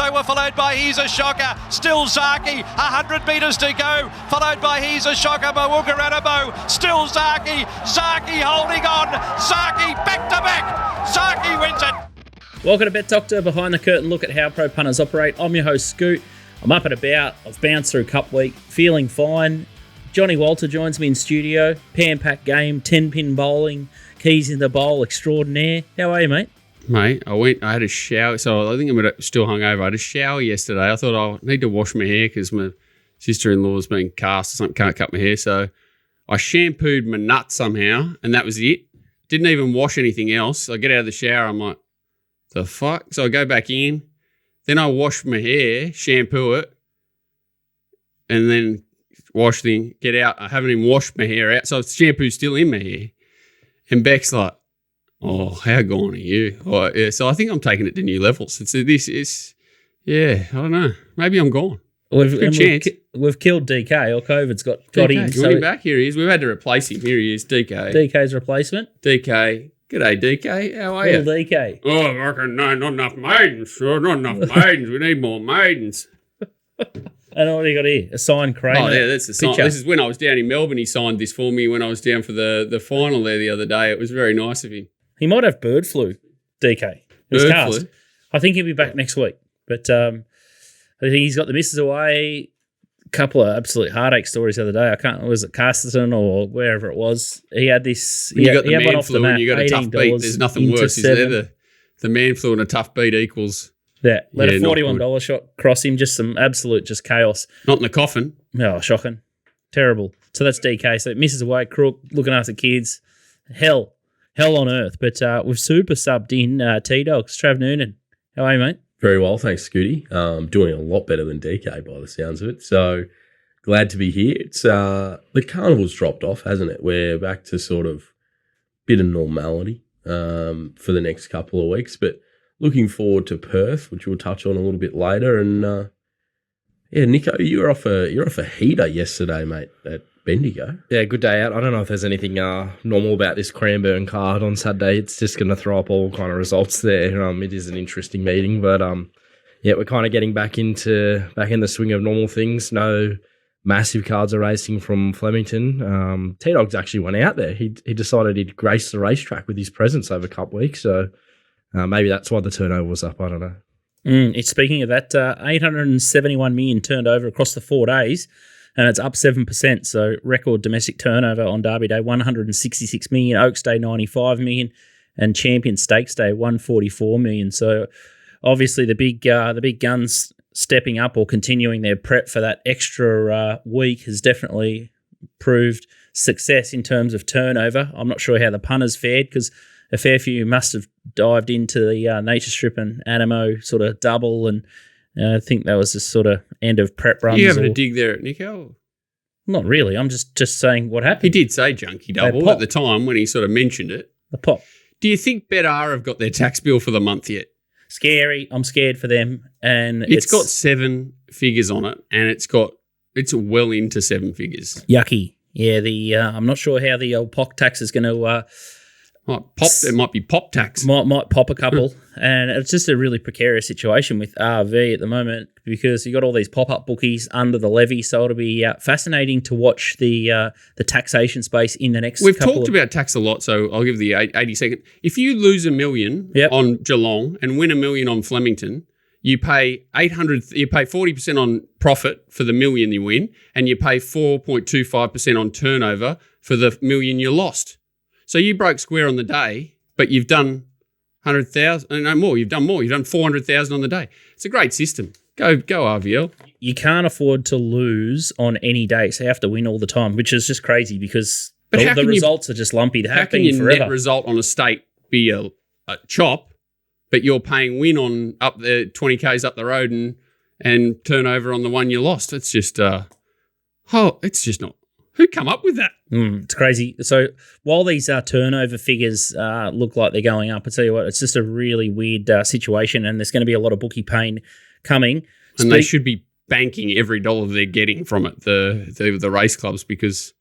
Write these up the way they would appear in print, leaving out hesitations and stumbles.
They were followed by He's a Shocker. Still Zaki. 100 metres to go. Followed by He's a Shocker. Mawugaranabo. Still Zaki. Zaki holding on. Zaki back to back. Zaki wins it. Welcome to Bet Doctor, behind the curtain look at how pro punters operate. I'm your host, Scoot. I'm up and about. I've bounced through Cup Week, feeling fine. Johnny Walter joins me in studio. Pan-pack game, 10-pin bowling, keys in the bowl extraordinaire. How are you, mate? Mate, I had a shower, so I think I'm still hungover. I had a shower yesterday. I thought I need to wash my hair because my sister-in-law's been cast or something, can't cut my hair. So I shampooed my nuts somehow, and that was it. Didn't even wash anything else. I get out of the shower, I'm like, the fuck? So I go back in, then I wash my hair, shampoo it, and then wash the get out. I haven't even washed my hair out, so shampoo's still in my hair. And Beck's like, oh, how gone are you? Oh, yeah. So I think I'm taking it to new levels. I don't know. Maybe I'm gone. We've killed DK, or COVID's got DK, him. You want him back? Here he is. We've had to replace him. Here he is, DK. DK's replacement. DK. G'day, DK. How are you? Little DK. Oh, I reckon no, not enough maidens. Oh, not enough maidens. We need more maidens. And what do you got here? A signed Craig. Oh, yeah, that's the sign. This is when I was down in Melbourne. He signed this for me when I was down for the final there the other day. It was very nice of him. He might have bird flu, DK. Bird flu? I think he'll be back next week. But I think he's got the missus away. A couple of absolute heartache stories the other day. Was it Casterton or wherever it was? He had this. When you got the man flu and you got a tough beat, there's nothing worse, is there? The man flu and a tough beat equals. Yeah, let a $41 shot cross him, just some absolute just chaos. Not in the coffin. Oh, shocking. Terrible. So that's DK. So misses away, crook, looking after kids. Hell on earth. But we've super subbed in T-Dogs. Trav Noonan. How are you, mate? Very well, thanks, Scooty. Doing a lot better than DK by the sounds of it. So glad to be here. It's the carnival's dropped off, hasn't it? We're back to sort of bit of normality for the next couple of weeks, but looking forward to Perth, which we'll touch on a little bit later. And Nico, you're off a heater yesterday, mate, at Bendigo. Yeah, good day out. I don't know if there's anything normal about this Cranbourne card on Saturday. It's just going to throw up all kind of results there. It is an interesting meeting, but we're kind of getting back in the swing of normal things. No massive cards are racing from Flemington. T-Dogs actually went out there. He decided he'd grace the racetrack with his presence over Cup Week, so maybe that's why the turnover was up. I don't know. It's speaking of that, 871 million turned over across the 4 days, and it's up 7%. So record domestic turnover on Derby Day, 166 million, Oaks Day 95 million, and Champion Stakes Day 144 million. So obviously the big guns stepping up or continuing their prep for that extra week has definitely proved success in terms of turnover. I'm not sure how the punters fared because a fair few must have dived into the Nature Strip and Animo sort of double, and I think that was the sort of end of prep runs. You having a dig there at Nico? Not really. I'm just saying what happened. He did say junkie double at the time when he sort of mentioned it. The pop. Do you think BetR have got their tax bill for the month yet? Scary. I'm scared for them. And it's got 7 figures on it, and it's well into 7 figures. Yucky. Yeah, I'm not sure how the old POC tax is going to There might be pop tax. Might pop a couple. And it's just a really precarious situation with RV at the moment because you got all these pop-up bookies under the levy. So it'll be fascinating to watch the taxation space in the next We've talked about tax a lot, so I'll give the 80 second. If you lose $1 million on Geelong and win $1 million on Flemington, you pay 40% on profit for the $1 million you win, and you pay 4.25% on turnover for the $1 million you lost. So you broke square on the day, but you've done 100,000, no more. You've done more. You've done 400,000 on the day. It's a great system. Go RVL. You can't afford to lose on any day, so you have to win all the time, which is just crazy because the results are just lumpy. They have been forever. How can your net result on a state be a chop, but you're paying win on up the 20 Ks up the road and turnover on the one you lost? It's just it's just not. Who come up with that? It's crazy. So while these turnover figures look like they're going up, I tell you what, it's just a really weird situation, and there's going to be a lot of bookie pain coming. And they should be banking every dollar they're getting from it, the race clubs, because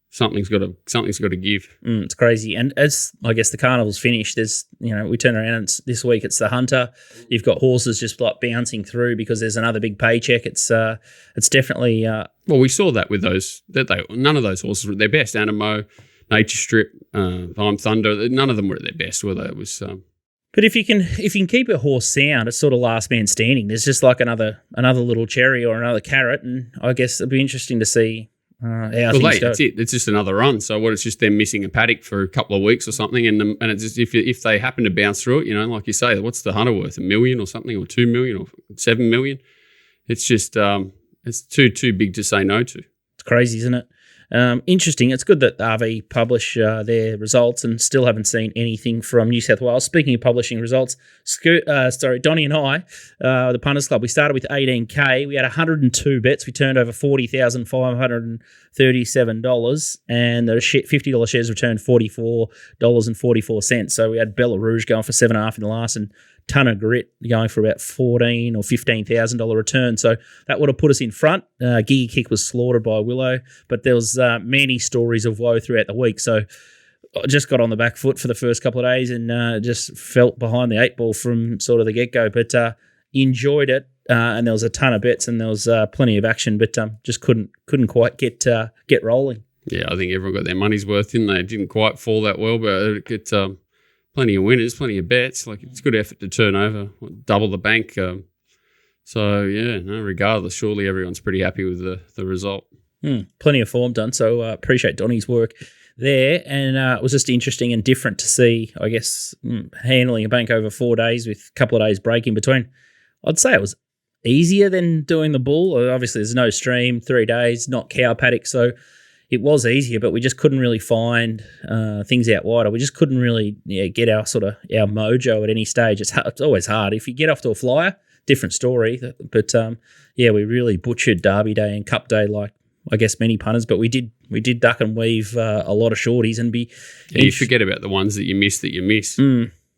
something's got to give. It's crazy. And as I guess the carnival's finished, there's, we turn around and this week it's the Hunter. You've got horses just like bouncing through because there's another big paycheck. It's definitely. Well, we saw that with those. None of those horses were at their best. Animo, Nature Strip, Time Thunder. None of them were at their best, were they? It was. But if you can keep a horse sound, it's sort of last man standing. There's just like another little cherry or another carrot, and I guess it'll be interesting to see how things go. That's it. It's just another run. So it's just them missing a paddock for a couple of weeks or something, and it's just if they happen to bounce through it, like you say, what's the Hunter worth? $1 million or something, or $2 million or $7 million? It's just it's too big to say no to. It's crazy, isn't it? Interesting. It's good that RV publish their results, and still haven't seen anything from New South Wales. Speaking of publishing results, Donnie and I, the Punters Club, we started with 18K. We had 102 bets. We turned over $40,537, and the $50 shares returned $44.44. So we had Bella Rouge going for 7.5 in the last, and ton of grit going for about $14,000 or $15,000 return. So that would have put us in front. Giggy Kick was slaughtered by Willow, but there was many stories of woe throughout the week. So I just got on the back foot for the first couple of days and just felt behind the 8 ball from sort of the get-go, but enjoyed it. And there was a ton of bets and there was plenty of action, but just couldn't quite get rolling. Yeah, I think everyone got their money's worth, didn't they? It didn't quite fall that well, but it plenty of winners, plenty of bets. Like, it's good effort to turn over, double the bank. Regardless, surely everyone's pretty happy with the result. Plenty of form done, so appreciate Donnie's work there. And it was just interesting and different to see, I guess, handling a bank over 4 days with a couple of days break in between. I'd say it was easier than doing the bull. Obviously, there's no stream, 3 days, not cow paddock, so it was easier, but we just couldn't really find things out wider. We just couldn't really get our mojo at any stage. It's always hard. If you get off to a flyer, different story. But we really butchered Derby Day and Cup Day, like I guess many punters. But we did duck and weave a lot of shorties and be. Yeah, you forget about the ones that you miss.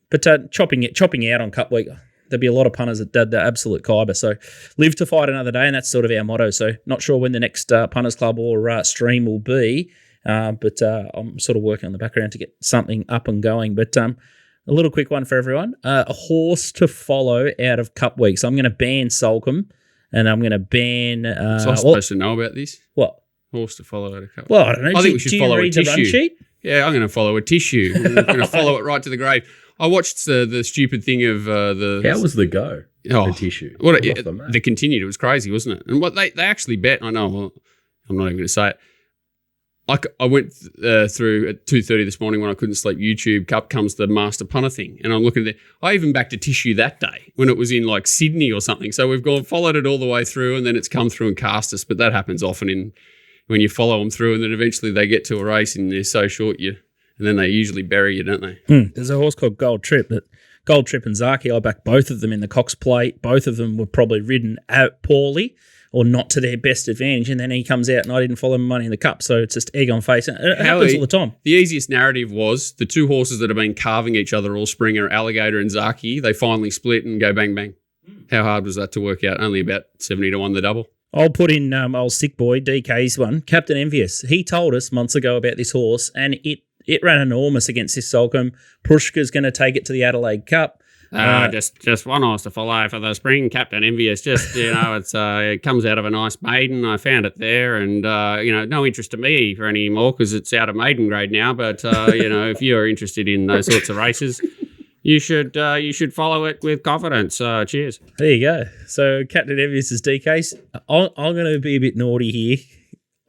But chopping out on Cup Week, there'd be a lot of punters that did the absolute kyber. So live to fight another day, and that's sort of our motto. So not sure when the next Punters Club or stream will be, but I'm sort of working on the background to get something up and going. But a little quick one for everyone. A horse to follow out of Cup Week. So I'm going to ban Soulcombe, and I'm going to ban... so I'm supposed to know about this? What? Horse to follow out of Cup Week. Well, I don't know. I think we should follow a tissue. The run sheet? Yeah, I'm going to follow a tissue. I'm going to follow it right to the grave. I watched the stupid thing of the... How was the go? The tissue. They continued. It was crazy, wasn't it? And what they actually bet, I know, well, I'm not even going to say it. I went through at 2:30 this morning when I couldn't sleep. YouTube Cup comes the Master Punter thing, and I'm looking at it. I even backed a tissue that day when it was in like Sydney or something. So we've followed it all the way through, and then it's come through and cast us. But that happens often when you follow them through, and then eventually they get to a race and they're so short and then they usually bury you, don't they? There's a horse called Gold Trip and Zaki, I backed both of them in the Cox Plate. Both of them were probably ridden out poorly or not to their best advantage, and then he comes out and I didn't follow money in the Cup, so it's just egg on face. It happens all the time. The easiest narrative was the two horses that have been carving each other all spring are Alligator and Zaki. They finally split and go bang, bang. How hard was that to work out? Only about 70-1 the double. I'll put in old sick boy, DK's one, Captain Envious. He told us months ago about this horse, and it ran enormous against this Soulcombe. Prushka's going to take it to the Adelaide Cup. Just one horse to follow for the spring, Captain Envious. Just, it comes out of a nice maiden. I found it there, and, no interest to me for any more because it's out of maiden grade now. But, if you're interested in those sorts of races, you should follow it with confidence. Cheers. There you go. So Captain Envious is DK's. I'm going to be a bit naughty here.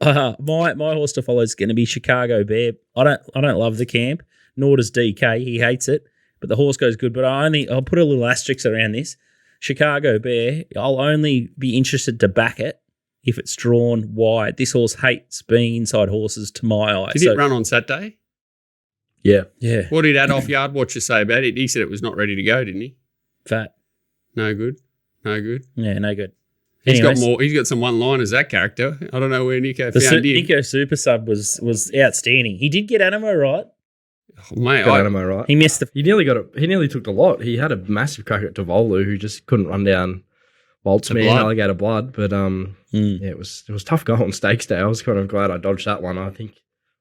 My horse to follow is going to be Chicago Bear. I don't love the camp, nor does DK. He hates it, but the horse goes good. But I'll put a little asterisk around this. Chicago Bear, I'll only be interested to back it if it's drawn wide. This horse hates being inside horses to my eye. Did it run on Saturday? Yeah. What did Adolf Yardwatcher say about it? He said it was not ready to go, didn't he? Fat. No good. Yeah, no good. He's got some one-liners, that character. I don't know where Nico found him. Nico Super Sub was outstanding. He did get Animo right. Oh, mate, Animo right. He missed He nearly took the lot. He had a massive crack at Tavolu, who just couldn't run down Boltzmann, Alligator Blood. But it was tough going on stakes day. I was kind of glad I dodged that one. I think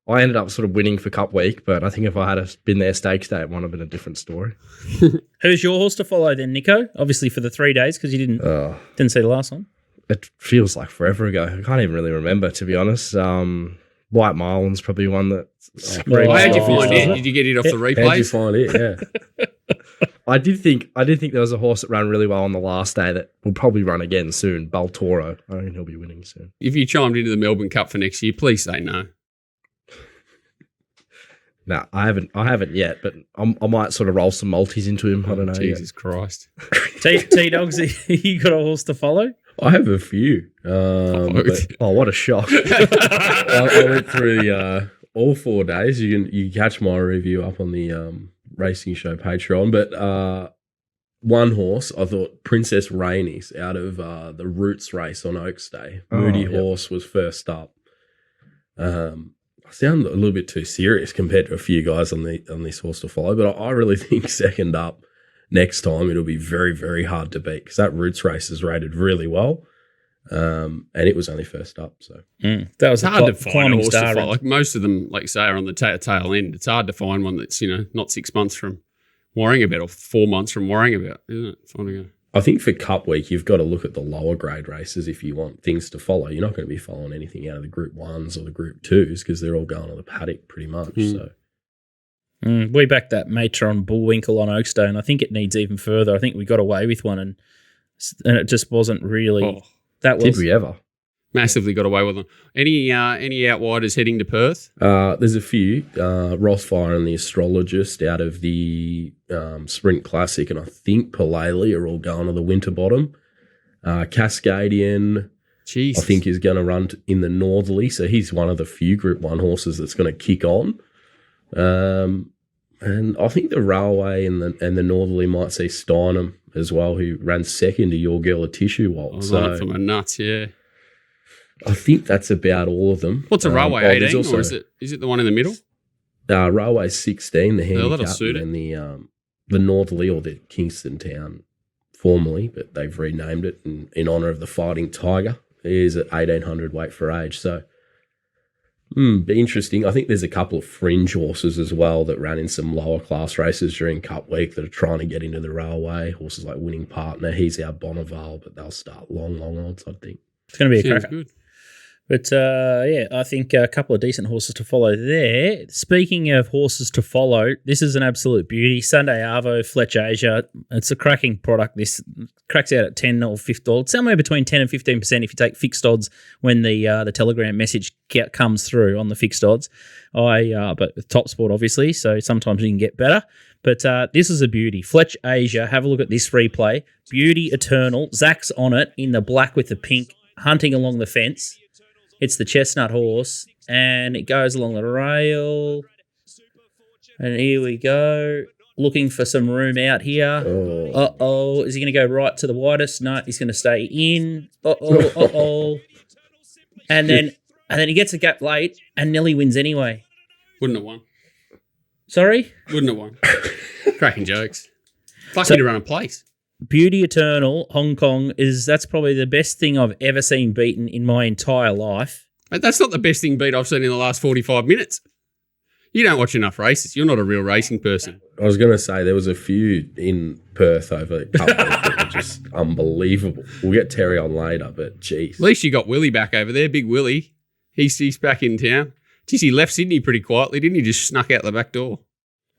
I ended up sort of winning for Cup Week, but I think if I had been there stakes day, it might have been a different story. Who's your horse to follow then, Nico? Obviously for the 3 days because you didn't see the last one. It feels like forever ago. I can't even really remember, to be honest. White Marlin's probably one that screams. How'd you find it? off. Did you get it off the How'd you replays? find it? Yeah. I did think there was a horse that ran really well on the last day that will probably run again soon. Baltoro. I reckon he'll be winning soon. If you chimed into the Melbourne Cup for next year, please say no. No, I haven't yet, but I might sort of roll some multis into him. I don't know. Jesus Christ. T-Dogs, you got a horse to follow? I have a few. But What a shock. I went through all 4 days. You can catch my review up on the Racing Show Patreon. But one horse, I thought Princess Rainey's out of the Roots race on Oaks Day. Moody horse was first up. I sound a little bit too serious compared to a few guys on this horse to follow, but I really think second up next time it'll be very, very hard to beat because that Roots race is rated really well, and it was only first up. So that was It's hard to find a climbing horse to star. follow. Like most of them, like you say, are on the tail end. It's hard to find one that's, not 6 months from worrying about or 4 months from worrying about, isn't it? Finding a I think for Cup Week, you've got to look at the lower grade races if you want things to follow. You're not going to be following anything out of the Group 1s or the Group 2s because they're all going on the paddock pretty much. So We backed that Matron Bullwinkle on Oaks Day, and I think it needs even further. I think we got away with one, and it just wasn't really that was. Did we ever? massively got away with them. Any outwiders heading to Perth? There's a few. Rothfire and the Astrologist out of the Sprint Classic, and I think Palele are all going to the Winterbottom. Cascadian, Jeez. I think, is going to run in the Northerly, so he's one of the few Group 1 horses that's going to kick on. And I think the Railway and the Northerly might see Steinem as well, who ran second to Your Girl a Tissue I Waltz. was on it for my nuts, yeah. I think that's about all of them. What's a Railway, 18, also, or is it the one in the middle? Railway 16, the that'll handicap, suit it. and the Northerly, or the Kingston Town formerly, but they've renamed it in honour of the Fighting Tiger. It is at 1800 weight for age, so be interesting. I think there's a couple of fringe horses as well that ran in some lower class races during Cup Week that are trying to get into the Railway. Horses like Winning Partner, he's our Bonneval, but they'll start long odds, I think. It's going to be a Sounds cracker. good. But, I think a couple of decent horses to follow there. Speaking of horses to follow, this is an absolute beauty. Sunday Arvo, Fletch Asia. It's a cracking product. This cracks out at 10 or 15, somewhere between 10 and 15% if you take fixed odds when the Telegram message comes through on the fixed odds. But with TopSport, obviously, so sometimes you can get better. But this is a beauty. Fletch Asia, have a look at this replay. Beauty Eternal. Zach's on it in the black with the pink, hunting along the fence. It's the chestnut horse, and it goes along the rail. And here we go, looking for some room out here. Uh-oh. Is he going to go right to the widest? No, he's going to stay in. Uh-oh. And then he gets a gap late, and Nelly wins anyway. Wouldn't have won. Sorry? Wouldn't have won. Cracking jokes. Lucky to run a place. Beauty Eternal, Hong Kong, that's probably the best thing I've ever seen beaten in my entire life. Mate, that's not the best thing beat I've seen in the last 45 minutes. You don't watch enough races. You're not a real racing person. I was going to say there was a few in Perth over a couple that were just unbelievable. We'll get Terry on later, but geez. At least you got Willie back over there, Big Willie. He's back in town. Geez, he left Sydney pretty quietly, didn't he? Just snuck out the back door.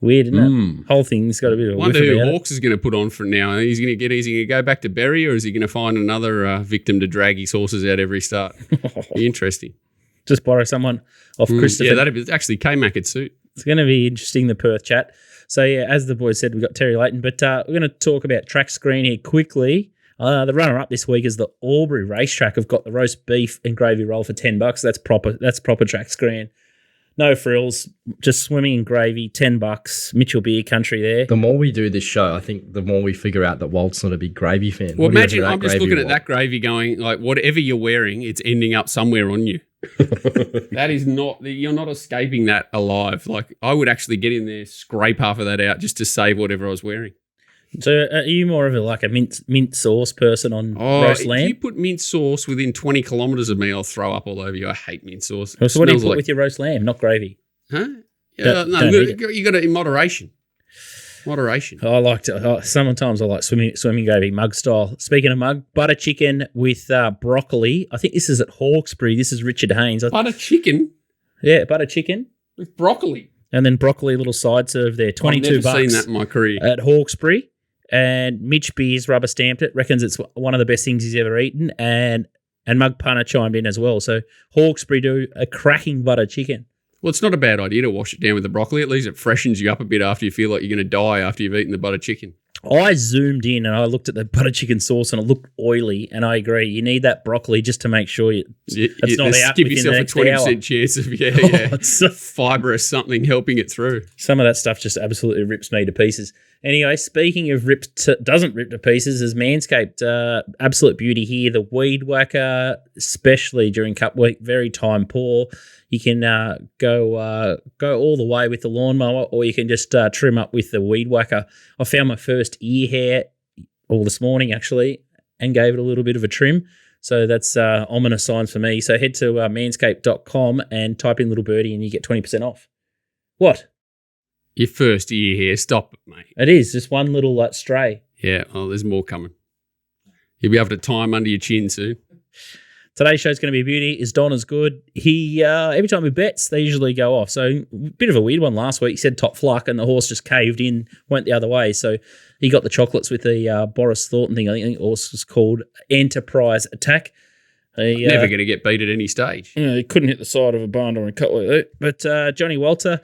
Weird, isn't it? Whole thing's got a bit of a Wonder whiff who about it. Hawks is going to put on for now. Is he going to go back to Berry, or is he going to find another victim to drag his horses out every start? Be interesting. Just borrow someone off Christopher. Yeah, that'd be actually K-Mac at suit. It's going to be interesting, the Perth chat. So, yeah, as the boys said, we've got Terry Leighton, but we're going to talk about Trackscran here quickly. The runner-up this week is the Albury Racetrack. I've got the roast beef and gravy roll for $10. That's proper Trackscran. No frills, just swimming in gravy, $10. Mitchell Beer country there. The more we do this show, I think the more we figure out that Walt's not a big gravy fan. Well, What do you imagine think of I'm that just gravy, looking at Walt? that gravy going, like, whatever you're wearing, it's ending up somewhere on you. That is not, you're not escaping that alive. Like, I would actually get in there, scrape half of that out just to save whatever I was wearing. So are you more of a mint sauce person on roast lamb? If you put mint sauce within 20 kilometres of me, I'll throw up all over you. I hate mint sauce. So what do you put with your roast lamb? Not gravy? Huh? Don't You got it in moderation. Moderation. I like to. Sometimes I like swimming gravy, mug style. Speaking of mug, butter chicken with broccoli. I think this is at Hawkesbury. This is Richard Haynes. Butter chicken? Yeah, butter chicken with broccoli. And then broccoli little side serve there. $22. I've never seen that in my career. At Hawkesbury. And Mitch Beers rubber stamped it. Reckons it's one of the best things he's ever eaten. And Mug Punter chimed in as well. So Hawkesbury do a cracking butter chicken. Well, it's not a bad idea to wash it down with the broccoli. At least it freshens you up a bit after you feel like you're going to die after you've eaten the butter chicken. I zoomed in and I looked at the butter chicken sauce and it looked oily, and I agree. You need that broccoli just to make sure it's not out give within yourself the a next 20% hour. chance of It's fibrous something helping it through. Some of that stuff just absolutely rips me to pieces. Anyway, speaking of doesn't rip to pieces, is Manscaped. Absolute beauty here. The weed whacker, especially during Cup week, very time poor. You can go all the way with the lawnmower, or you can just trim up with the weed whacker. I found my first ear hair this morning, actually, and gave it a little bit of a trim. So that's ominous signs for me. So head to manscaped.com and type in Little Birdie and you get 20% off. What? Your first ear hair. Stop it, mate. It is. Just one little stray. Yeah, well, there's more coming. You'll be able to tie them under your chin soon. Today's show's going to be a beauty. Is Donna's good? He every time he bets, they usually go off. So a bit of a weird one last week. He said top fluck, and the horse just caved in, went the other way. So he got the chocolates with the Boris Thornton thing. I think the horse was called Enterprise Attack. Never going to get beat at any stage. He couldn't hit the side of a barn or a cut like that. But Johnny Walter,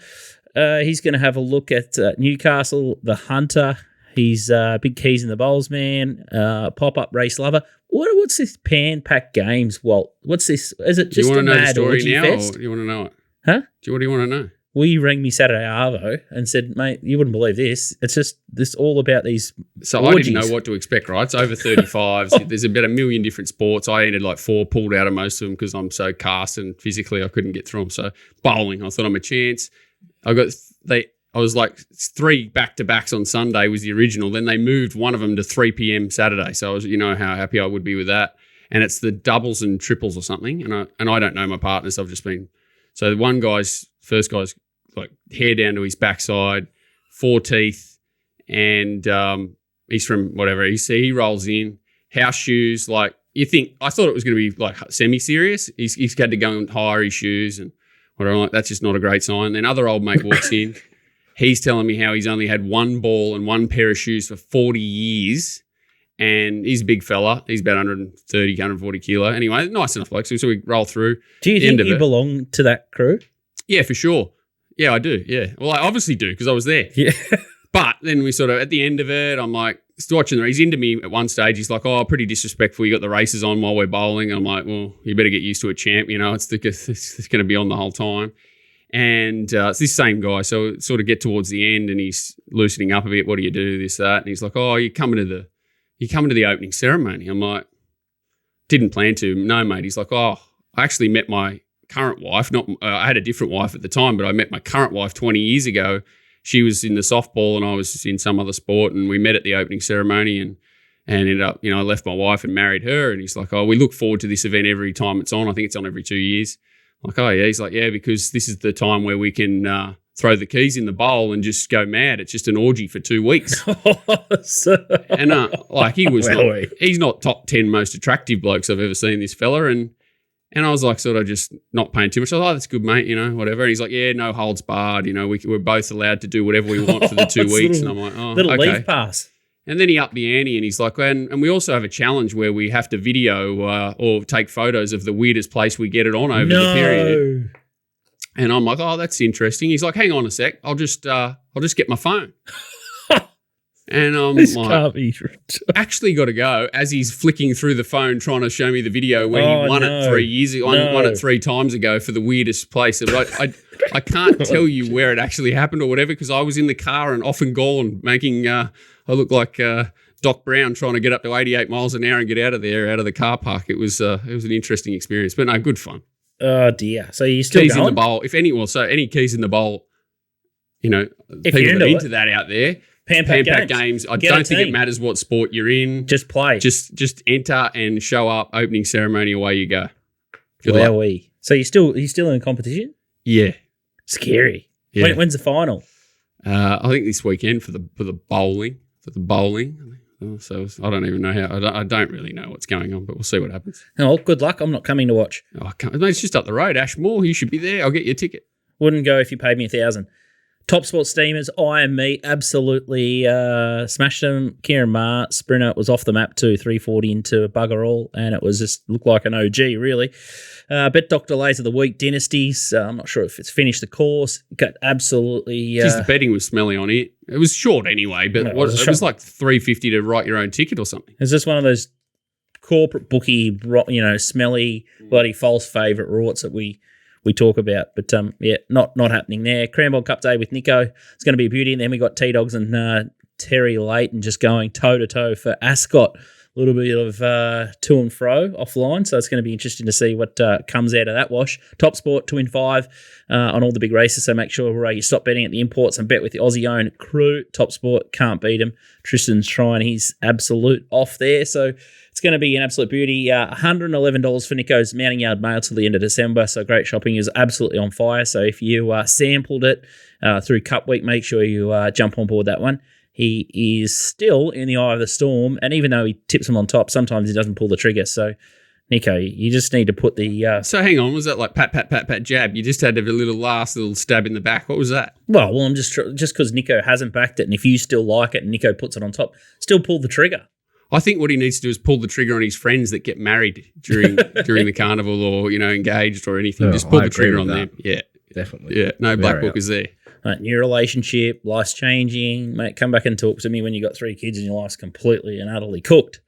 he's going to have a look at Newcastle, The Hunter. He's big keys in the bowls, man. Pop-up race lover. What's this pan-pack games, Walt? What's this? Is it just a mad orgy fest? Or do you want to know it? Huh? What do you want to know? Well, you rang me Saturday Arvo and said, mate, you wouldn't believe this. It's just this all about these So orgies. I didn't know what to expect, right? It's over 35s. There's about 1 million different sports. I entered like 4, pulled out of most of them because I'm so cast and physically I couldn't get through them. So bowling, I thought I'm a chance. I was like 3 back-to-backs on Sunday was the original. Then they moved one of them to 3 p.m. Saturday. So I was, how happy I would be with that. And it's the doubles and triples or something. And I don't know my partners. I've just been. So first guy's like hair down to his backside, 4 teeth, and he's from whatever. He rolls in, house shoes. Like you think, I thought it was going to be like semi-serious. He's had to go and hire his shoes and whatever. I'm like, that's just not a great sign. Then other old mate walks in. He's telling me how he's only had 1 ball and 1 pair of shoes for 40 years. And he's a big fella. He's about 130, 140 kilo. Anyway, nice enough bloke. So we roll through. Do you think you belong to that crew? Yeah, for sure. Yeah, I do. Yeah. Well, I obviously do because I was there. Yeah. But then we sort of, at the end of it, I'm like, still watching he's into me at one stage. He's like, oh, pretty disrespectful. You got the races on while we're bowling. I'm like, well, you better get used to it, champ. It's going to be on the whole time. And it's this same guy. So sort of get towards the end and he's loosening up a bit. What do you do? This, that. And he's like, oh, you're coming to the opening ceremony. I'm like, didn't plan to. No, mate. He's like, oh, I actually met my current wife. I had a different wife at the time, but I met my current wife 20 years ago. She was in the softball and I was in some other sport, and we met at the opening ceremony and ended up, I left my wife and married her. And he's like, oh, we look forward to this event every time it's on. I think it's on every 2 years. I'm like, oh, yeah. He's like, yeah, because this is the time where we can throw the keys in the bowl and just go mad. It's just an orgy for 2 weeks. And he's not top 10 most attractive blokes I've ever seen, this fella. And I was like, sort of just not paying too much. I was like, oh, that's good, mate, whatever. And he's like, yeah, no holds barred. We're both allowed to do whatever we want for the 2 weeks. And I'm like, oh, little okay. leave pass. And then he upped the ante and he's like, and we also have a challenge where we have to video or take photos of the weirdest place we get it on over the period. And I'm like, oh, that's interesting. He's like, hang on a sec. I'll just get my phone. And I'm like, actually got to go as he's flicking through the phone trying to show me the video where he won it 3 years ago, won it 3 times ago for the weirdest place. I can't tell you where it actually happened or whatever because I was in the car and off and gone making, I look like Doc Brown trying to get up to 88 miles an hour and get out of the car park. It was an interesting experience, but no, good fun. Oh dear. So you still keys going? In the bowl. If any, any keys in the bowl, people that are into that out there. Pan-pack games. I Get a don't think it team. matters what sport you're in. Just play. Just enter and show up. Opening ceremony, away you go. Good luck. Wowee. So you're still in competition? Yeah. Scary. Yeah. When's the final? I think this weekend for the bowling. So I don't even know how. I don't really know what's going on, but we'll see what happens. Oh, good luck. I'm not coming to watch. Oh, I can't. Mate, it's just up the road, Ashmore. You should be there. I'll get you a ticket. Wouldn't go if you paid me $1,000. TopSport Steamers, I and me absolutely smashed them. Kieran Maher, sprinter, was off the map too, 340 into bugger all, and it was just looked like an OG, really. Bet Dr. Lays of the Week, Dynasties. I'm not sure if it's finished the course. Got absolutely... Geez, the betting was smelly on it. It was short anyway, but No, it was like $3.50 to write your own ticket or something. It's just one of those corporate bookie, smelly, bloody false favourite rorts that we talk about. But, not happening there. Cranbourne Cup Day with Nico. It's going to be a beauty. And then we got T-Dogs and Terry Leighton just going toe-to-toe for Ascot. A little bit of to and fro offline, so it's going to be interesting to see what comes out of that wash. TopSport 2-5 on all the big races, so make sure you stop betting at the imports and bet with the Aussie-owned crew. TopSport, can't beat him. Tristan's trying his absolute off there, so it's going to be an absolute beauty. $111 for Nico's Mounting Yard Mail till the end of December, so great shopping is absolutely on fire. So if you sampled it through Cup Week, make sure you jump on board that one. He is still in the eye of the storm, and even though he tips them on top, sometimes he doesn't pull the trigger. So, Nico, you just need to put the... So hang on, was that like pat, jab? You just had to have a little stab in the back. What was that? Well, I'm just because Nico hasn't backed it, and if you still like it and Nico puts it on top, still pull the trigger. I think what he needs to do is pull the trigger on his friends that get married during the carnival or, engaged or anything. Oh, just pull I the agree trigger with on that. them. Yeah. Definitely. Yeah, no black book is there. New relationship, life's changing. Mate, come back and talk to me when you got 3 kids and your life's completely and utterly cooked.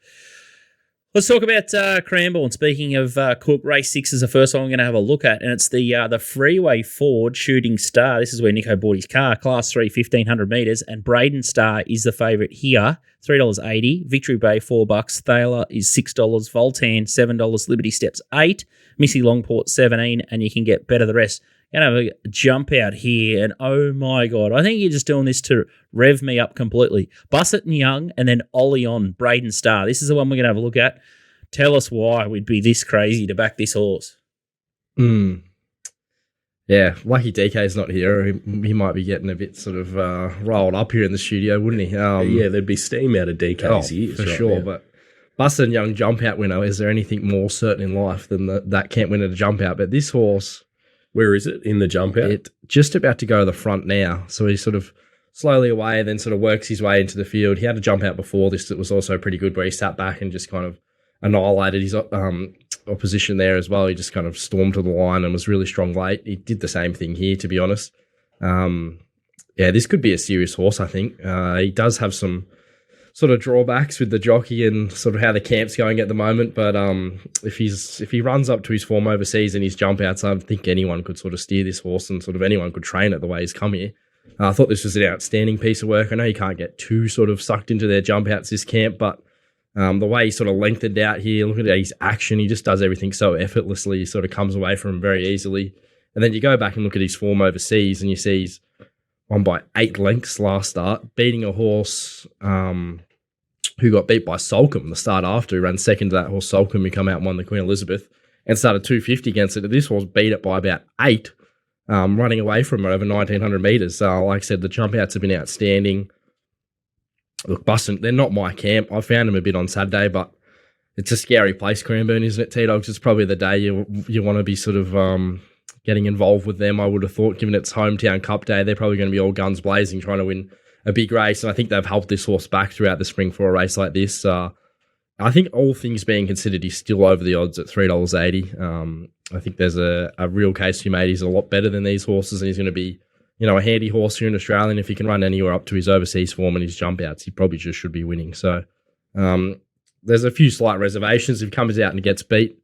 Let's talk about Cranbourne. Speaking of cook, race 6 is the first one we're going to have a look at, and it's the Freeway Ford Shooting Star. This is where Nico bought his car, Class 3, 1,500 metres, and Braden Star is the favourite here, $3.80. Victory Bay, $4. Thaler is $6. Voltan, $7. Liberty Steps, $8. Missy Longport, $17, and you can get better the rest. Going to have a jump out here, and oh my God, I think you're just doing this to rev me up completely. Bussett and Young, and then Ollie on Braden Star. This is the one we're going to have a look at. Tell us why we'd be this crazy to back this horse. Yeah, lucky DK's not here. He might be getting a bit sort of rolled up here in the studio, wouldn't he? Yeah, there'd be steam out of DK's ears. For right sure, now. but Bussett and Young jump out winner, is there anything more certain in life than that can't win at a jump out? But this horse... Where is it in the jump out? It just about to go to the front now. So he's sort of slowly away, then sort of works his way into the field. He had a jump out before this that was also pretty good, where he sat back and just kind of annihilated his opposition there as well. He just kind of stormed to the line and was really strong late. He did the same thing here, to be honest. This could be a serious horse, I think. He does have some sort of drawbacks with the jockey and sort of how the camp's going at the moment. But if he runs up to his form overseas and his jump outs, I think anyone could sort of steer this horse and sort of anyone could train it the way he's come here. I thought this was an outstanding piece of work. I know you can't get too sort of sucked into their jump outs this camp, but the way he sort of lengthened out here, look at his action. He just does everything so effortlessly. He sort of comes away from him very easily. And then you go back and look at his form overseas and you see he's won by 8 lengths last start, beating a horse who got beat by Solcombe the start after. He ran second to that horse Solcombe, who come out and won the Queen Elizabeth, and started 250 against it. This horse beat it by about 8, running away from it over 1,900 metres. Like I said, the jump outs have been outstanding. Look, Bussin, they're not my camp. I found them a bit on Saturday, but it's a scary place, Cranbourne, isn't it, T-Dogs? It's probably the day you want to be sort of getting involved with them, I would have thought, given it's hometown cup day. They're probably going to be all guns blazing, trying to win a big race, and I think they've helped this horse back throughout the spring for a race like this. I think all things being considered, he's still over the odds at $3.80. I think there's a real case to be made. He's a lot better than these horses, and he's going to be, a handy horse here in Australia, and if he can run anywhere up to his overseas form and his jump outs, he probably just should be winning. So there's a few slight reservations. If he comes out and gets beat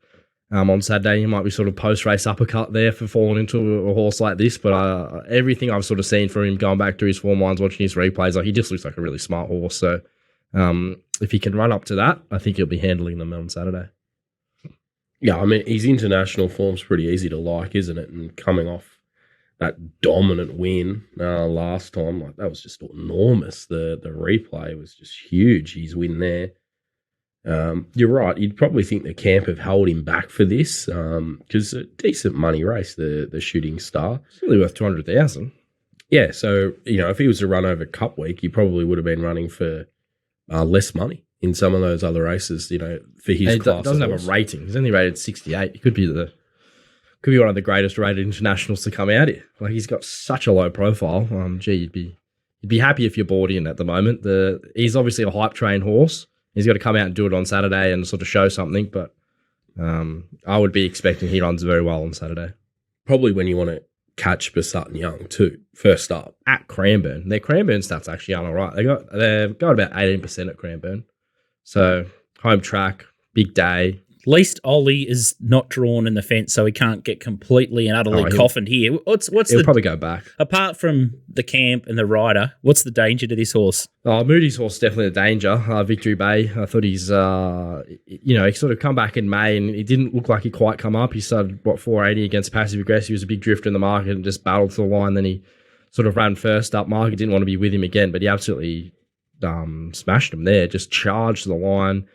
on Saturday, he might be sort of post-race uppercut there for falling into a horse like this, but everything I've sort of seen from him going back to his form lines, watching his replays, he just looks like a really smart horse. So if he can run up to that, I think he'll be handling them on Saturday. Yeah, I mean, his international form's pretty easy to like, isn't it? And coming off that dominant win last time. Like, that was just enormous. The replay was just huge, his win there. You're right. You'd probably think the camp have held him back for this because a decent money race, the Shooting Star. It's really worth 200,000. Yeah, so, if he was to run over Cup Week, he probably would have been running for less money in some of those other races, for his class. He doesn't have a rating. He's only rated 68. He could be one of the greatest rated internationals to come out here. Like, he's got such a low profile. You'd be happy if you're bought in at the moment. He's obviously a hype train horse. He's got to come out and do it on Saturday and sort of show something, but I would be expecting he runs very well on Saturday. Probably when you want to catch Besut and Young too, first up. At Cranbourne. Their Cranbourne stats actually aren't all right. They've got about 18% at Cranbourne. So, home track, big day. At least Ollie is not drawn in the fence, so he can't get completely and utterly coffined here. He'll probably go back. Apart from the camp and the rider, what's the danger to this horse? Oh, Moody's horse is definitely a danger. Victory Bay, I thought he's, he sort of come back in May and he didn't look like he quite come up. He started, 480 against Passive Aggressive. He was a big drifter in the market and just battled to the line. Then he sort of ran first up. Market didn't want to be with him again, but he absolutely smashed him there, just charged to the line.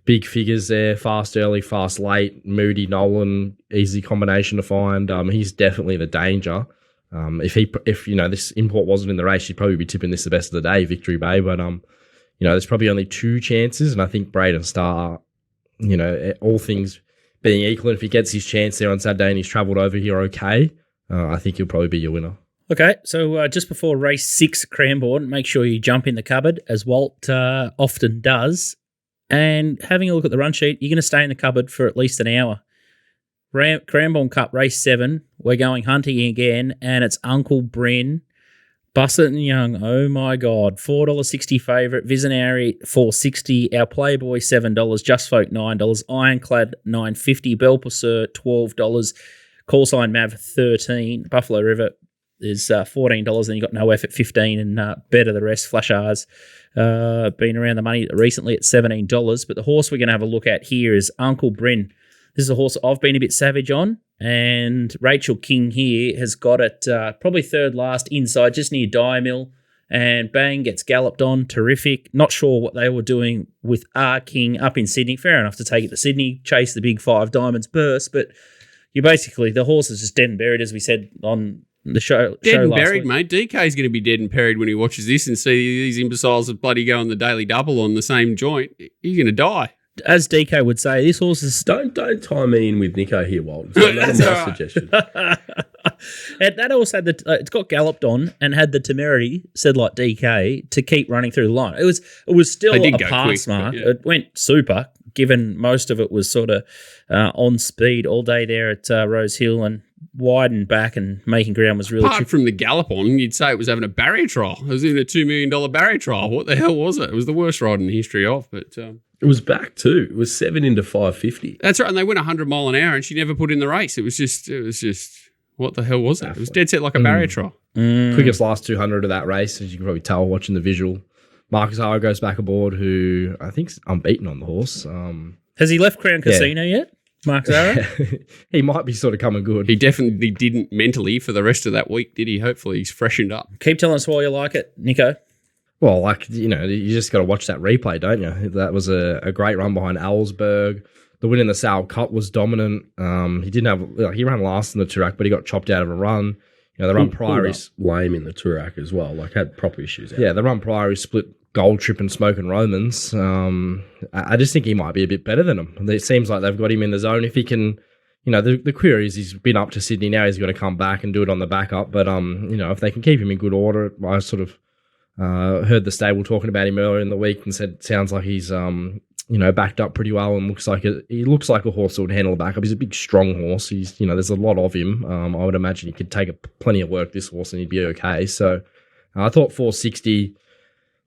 Big figures there, fast early, fast late. Moody, Nolan, easy combination to find. He's definitely the danger. If this import wasn't in the race, you'd probably be tipping this the best of the day, Victory Bay. But there's probably only 2 chances, and I think Braden Starr, all things being equal, and if he gets his chance there on Saturday and he's travelled over here okay, I think he'll probably be your winner. Okay, so just before race 6 at Cranbourne, make sure you jump in the cupboard, as Walt often does. And having a look at the run sheet, you're going to stay in the cupboard for at least an hour. Cranbourne Cup Race 7, we're going hunting again, and it's Uncle Bryn, Bussett and Young. Oh my God, $4.60 favourite, Visionary $4.60, our Playboy $7, Just Folk $9, Ironclad $9.50, Bell Pursuit $12, Call Sign Mav $13, Buffalo River is $14, and you got No Effort $15, and Better the Rest, Flash R's. Been around the money recently at $17, but the horse we're going to have a look at here is Uncle Bryn. This is a horse I've been a bit savage on, and Rachel King here has got it probably third last inside, just near Diamill, and bang, gets galloped on. Terrific. Not sure what they were doing with R King up in Sydney. Fair enough to take it to Sydney, chase the big 5 Diamonds burst, but the horse is just dead and buried, as we said on the show. Dead and last buried, week. mate. DK's going to be dead and buried when he watches this and see these imbeciles that bloody go on the daily double on the same joint. He's going to die. As DK would say, this horse is... Don't tie me in with Nico here, Walt. So that's my suggestion. And that horse had it's got galloped on and had the temerity, said like DK, to keep running through the line. It was still a pass mark. Yeah. It went super, given most of it was sort of on speed all day there at Rose Hill, and widened back and making ground was really Apart from the gallop on, you'd say it was having a barrier trial. It was in a $2 million barrier trial. What the hell was it? It was the worst ride in the history of, but... It was back too. It was 7 into 550. That's right, and they went 100 mile an hour and she never put in the race. It was just what the hell was it? It was dead set like a barrier trial. Quickest last 200 of that race, as you can probably tell watching the visual. Marcus Hara goes back aboard, who I think's unbeaten on the horse. Has he left Crown Casino yet? Mark Zara? He might be sort of coming good. He definitely didn't mentally for the rest of that week, did he? Hopefully he's freshened up. Keep telling us why you like it, Nico. Well, you just got to watch that replay, don't you? That was a great run behind Ellsberg. The win in the Sale Cup was dominant. He didn't have he ran last in the Toorak, but he got chopped out of a run. The run prior is lame in the Toorak as well. Had proper issues. Yeah, the run prior is split Gold Trip and Smoking Romans. I just think he might be a bit better than him. It seems like they've got him in the zone. If he can, the query is he's been up to Sydney now. He's got to come back and do it on the backup. But if they can keep him in good order, I sort of heard the stable talking about him earlier in the week and said it sounds like he's backed up pretty well and he looks like a horse that would handle the backup. He's a big, strong horse. He's there's a lot of him. I would imagine he could take plenty of work, this horse, and he'd be okay. So I thought 460.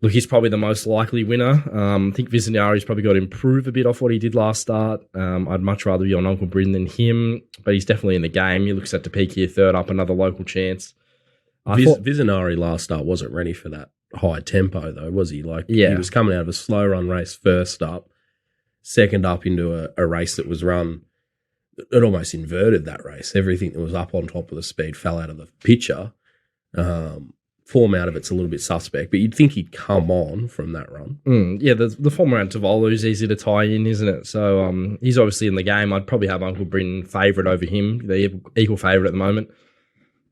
Look, he's probably the most likely winner. I think Visionari's probably got to improve a bit off what he did last start. I'd much rather be on Uncle Bryn than him, but he's definitely in the game. He looks set to peak here, third up, another local chance. Visionary last start wasn't ready for that high tempo, though, was he? He was coming out of a slow run race first up, second up into a race that was run it almost inverted that race. Everything that was up on top of the speed fell out of the picture. Form out of it's a little bit suspect, but you'd think he'd come on from that run. Yeah, the form around Tavalu is easy to tie in, isn't it? So he's obviously in the game. I'd probably have Uncle Bryn favourite over him. They're equal favourite at the moment.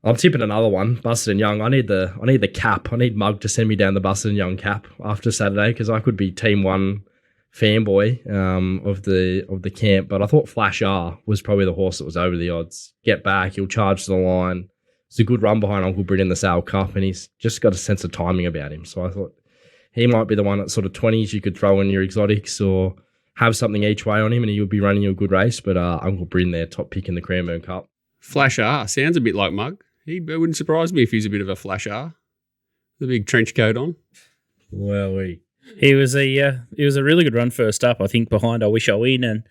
I'm tipping another one, Busted and Young. I need the cap. I need Mug to send me down the Busted and Young cap after Saturday because I could be Team 1 fanboy of the camp. But I thought Flash R was probably the horse that was over the odds. Get back, he'll charge to the line. It's a good run behind Uncle Bryn in the Sale Cup, and he's just got a sense of timing about him. So I thought he might be the one at sort of 20s you could throw in your exotics or have something each way on him, and he would be running you a good race. But Uncle Bryn there, top pick in the Cranbourne Cup. Flash R sounds a bit like Mug. It wouldn't surprise me if he's a bit of a Flash R. The big trench coat on. Well, He was a really good run first up, I think, behind I Wish I Win. And,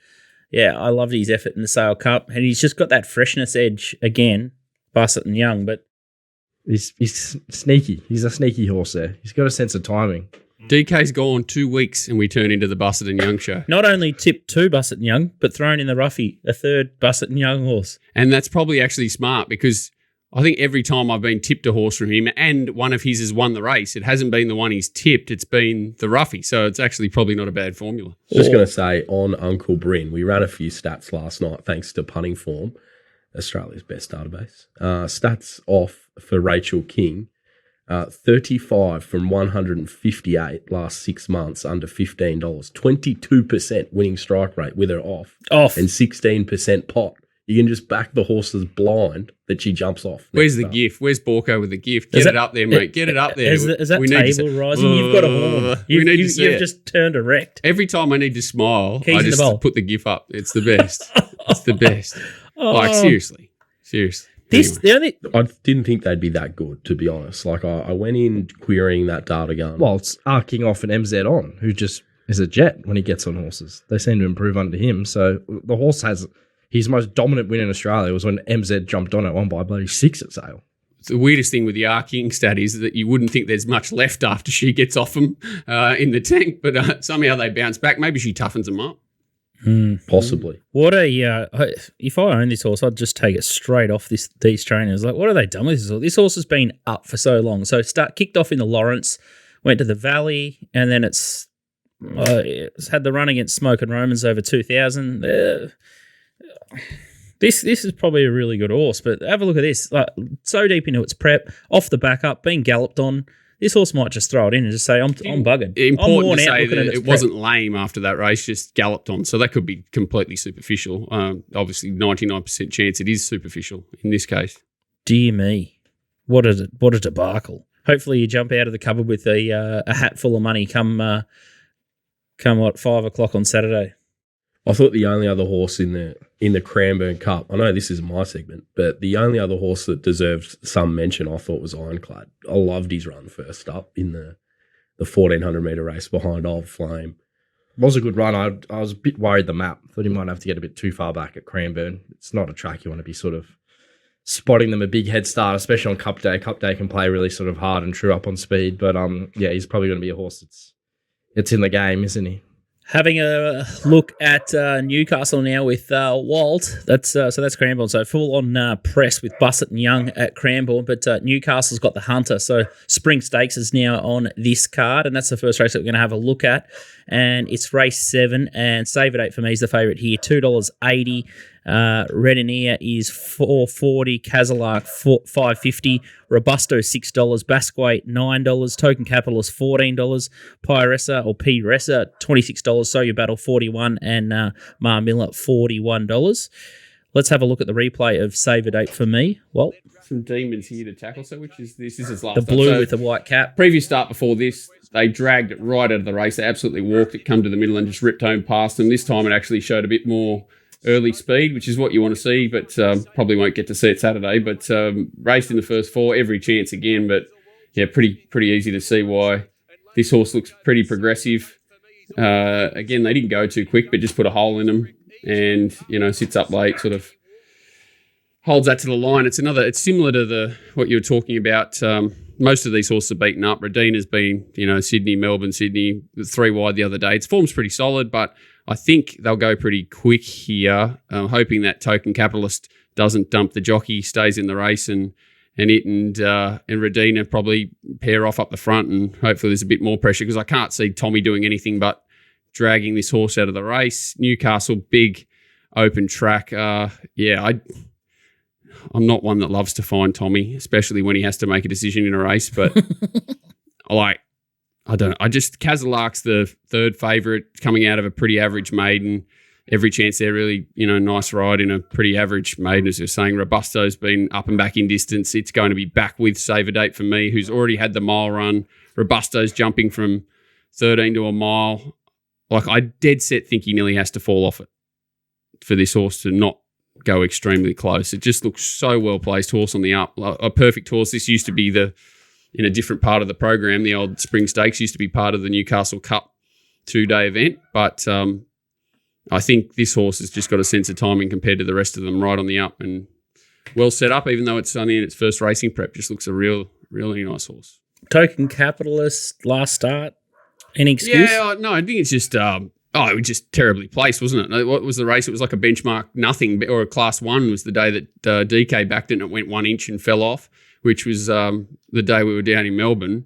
yeah, I loved his effort in the Sale Cup. And he's just got that freshness edge again, Bassett and Young. But he's sneaky. He's a sneaky horse there. He's got a sense of timing. DK's gone 2 weeks and we turn into the Bassett and Young show. not only tipped 2 Bassett and Young, but thrown in the roughie, a third Bassett and Young horse. And that's probably actually smart because I think every time I've been tipped a horse from him and one of his has won the race, it hasn't been the one he's tipped, it's been the roughie. So it's actually probably not a bad formula. Just going to say on Uncle Bryn, we ran a few stats last night thanks to Punting Form, Australia's best database. Stats off for Rachel King, 35 from 158 last 6 months under $15, 22% winning strike rate with her off. And 16% pot. You can just back the horses blind that she jumps off. Where's the gift? Where's Borco with the gift? Get it up there, mate. Get it up there. Is that table rising? You've got a horn. You've just turned erect. Every time I need to smile, Keys I in the just bowl. put the gif up. It's the best. It's the best. Like, seriously. Anyway. I didn't think they'd be that good, to be honest. Like, I went in querying that data gun. Well, it's arcing off an MZ on, who just is a jet when he gets on horses. They seem to improve under him. So the horse has his most dominant win in Australia was when MZ jumped on it, won by bloody 6 at Sale. The weirdest thing with the arcing stat is that you wouldn't think there's much left after she gets off them in the tank, but somehow they bounce back. Maybe she toughens them up. Possibly. What if I owned this horse, I'd just take it straight off these trainers. Like, what have they done with this horse? This horse has been up for so long. So kicked off in the Lawrence, went to the Valley, and then it's had the run against Smoke and Romans over 2,000. This is probably a really good horse, but have a look at this. Like, so deep into its prep, off the back up, being galloped on. This horse might just throw it in and just say, I'm buggered. Important to say that it wasn't lame after that race, just galloped on. So that could be completely superficial. Obviously, 99% chance it is superficial in this case. Dear me. What a debacle. Hopefully you jump out of the cupboard with a hat full of money come 5 o'clock on Saturday. I thought the only other horse in the Cranbourne Cup, I know this is my segment, but the only other horse that deserved some mention I thought was Ironclad. I loved his run first up in the 1,400 metre race behind Old Flame. It was a good run. I was a bit worried the map. Thought he might have to get a bit too far back at Cranbourne. It's not a track you want to be sort of spotting them a big head start, especially on Cup Day. Cup Day can play really sort of hard and true up on speed, but he's probably going to be a horse it's in the game, isn't he? Having a look at Newcastle now with Walt. That's Cranbourne. So full on press with Bassett and Young at Cranbourne, but Newcastle's got the Hunter. So Spring Stakes is now on this card, and that's the first race that we're going to have a look at. And it's race 7, and Save It 8 for me is the favourite here, $2.80. Redinier is $4.40, Cazalark $5.50, Robusto $6, Basque $9, Token Capital is $14, Pyresa or P-Resa $26, So Your Battle $41, and Mar Miller $41. Let's have a look at the replay of Save It 8 for me. Well, some demons here to tackle. So which is this? This is last the blue time. So with the white cap. Previous start before this, they dragged it right out of the race. They absolutely walked it, come to the middle and just ripped home past them. This time it actually showed a bit more early speed, which is what you want to see, but probably won't get to see it Saturday. But raced in the first 4, every chance again. But yeah, pretty easy to see why this horse looks pretty progressive. Again, they didn't go too quick, but just put a hole in them, and sits up late, sort of holds that to the line. It's similar to what you were talking about. Most of these horses are beaten up. Radina's been, Sydney, Melbourne, Sydney, 3 wide the other day. Its form's pretty solid, but I think they'll go pretty quick here. I'm hoping that Token Capitalist doesn't dump the jockey, stays in the race, and Redina probably pair off up the front, and hopefully there's a bit more pressure because I can't see Tommy doing anything but dragging this horse out of the race. Newcastle, big open track. I'm not one that loves to find Tommy, especially when he has to make a decision in a race. But I don't know. Kazalark's the third favourite coming out of a pretty average maiden. Every chance they're really, nice ride in a pretty average maiden, as you're saying. Robusto's been up and back in distance. It's going to be back with Save a Date for me, who's already had the mile run. Robusto's jumping from 13 to a mile. Like, I dead set think he nearly has to fall off it for this horse to not go extremely close. It just looks so well placed, horse on the up, a perfect horse. This used to be in a different part of the program. The old Spring Stakes used to be part of the Newcastle Cup 2-day event, but I think this horse has just got a sense of timing compared to the rest of them, right on the up and well set up. Even though it's only in its first racing prep, just looks a really nice horse. Token Capitalist last start. Any excuse? Yeah, no, I think it's just. It was just terribly placed, wasn't it? What was the race? It was like a benchmark nothing, or a class 1 was the day that DK backed it and it went 1 inch and fell off, which was the day we were down in Melbourne.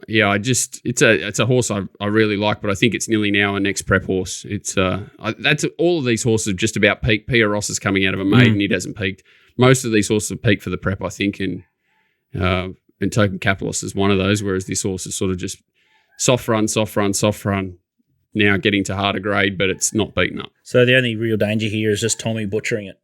Yeah, it's a horse I really like, but I think it's nearly now a next prep horse. It's that's all of these horses are just about peak. Pia Ross is coming out of a maiden, he hasn't peaked. Most of these horses have peaked for the prep, I think, and Token Capitalist is one of those, whereas this horse is sort of just soft run. Now getting to harder grade, but it's not beaten up. So the only real danger here is just Tommy butchering it.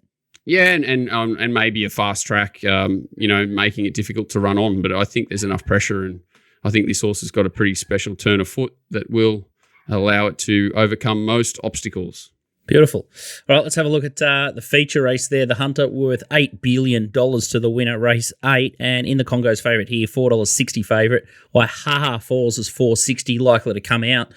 Yeah, and maybe a fast track, making it difficult to run on. But I think there's enough pressure, and I think this horse has got a pretty special turn of foot that will allow it to overcome most obstacles. Beautiful. All right, let's have a look at the feature race there. The Hunter worth $8 billion to the winner, race 8. And in the Congo's favourite here, $4.60 favourite. Waihaha Falls is $4.60, likely to come out.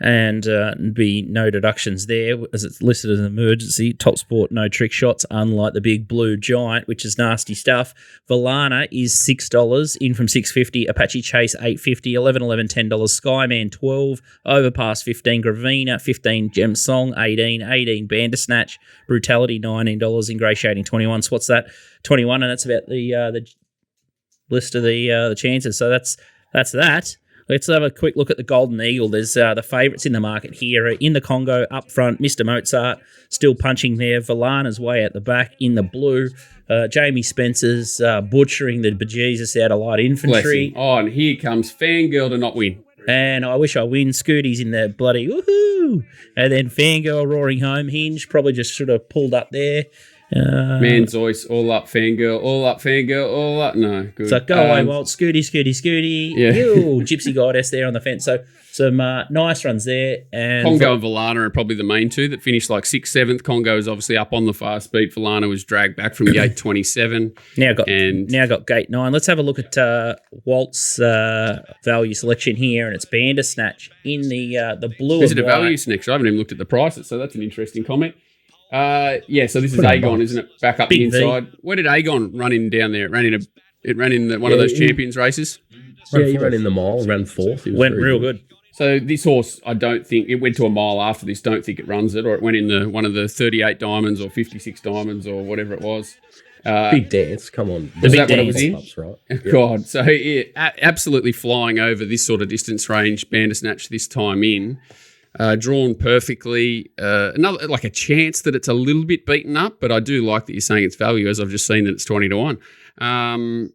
And be no deductions there, as it's listed as an emergency. TopSport, no trick shots, unlike the Big Blue Giant, which is nasty stuff. Valana is $6, in from $6.50. Apache Chase, $8.50. 11, $10, Skyman, $12. Overpass, $15. Gravina, $15. Gem Song, $18. Bandersnatch, Brutality, $19. Ingratiating, $21. So what's that? $21, and that's about the list of the chances. So that's that. Let's have a quick look at the Golden Eagle. There's the favourites in the market here. In the Congo, up front, Mr. Mozart, still punching there. Valana's way at the back in the blue. Jamie Spencer's butchering the bejesus out of light infantry. Oh, and here comes Fangirl to not win. And I wish I win. Scooty's in there, bloody woohoo. And then Fangirl roaring home. Hinge probably just should have pulled up there. Man's voice, all up Fangirl, all up. No, good. So go away, Walt. Scooty. Yeah. Ew, Gypsy Goddess there on the fence. So some nice runs there. And Congo and Valana are probably the main two that finished like 6th, 7th. Congo is obviously up on the fast speed. Valana was dragged back from gate 27. Now got gate 9. Let's have a look at Walt's value selection here, and it's Bandersnatch in the blue. Is it a value snatch? I haven't even looked at the prices, so that's an interesting comment. So this is Aegon, isn't it? Back up Big the inside. Where did Aegon run in down there? It ran in one of those Champions races. He ran in the mile, ran 4th. Went real good. So this horse, I don't think it went to a mile after this. Don't think it runs it, or it went in one of the 38 diamonds or 56 diamonds or whatever it was. Big Dance, come on. Was that what it was in? That's right. God, so absolutely flying over this sort of distance range. Bandersnatch this time in. Drawn perfectly. Another like a chance that it's a little bit beaten up, but I do like that you're saying it's value, as I've just seen that it's 20 to 1.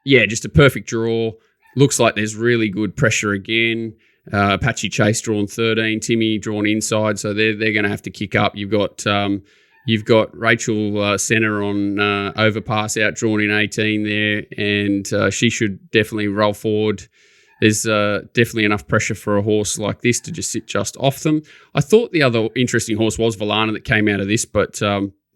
Just a perfect draw. Looks like there's really good pressure again. Apache Chase drawn 13, Timmy drawn inside, so they're going to have to kick up. You've got Rachel Senna on overpass out drawn in 18 there, and she should definitely roll forward. There's definitely enough pressure for a horse like this to just sit just off them. I thought the other interesting horse was Valana that came out of this, but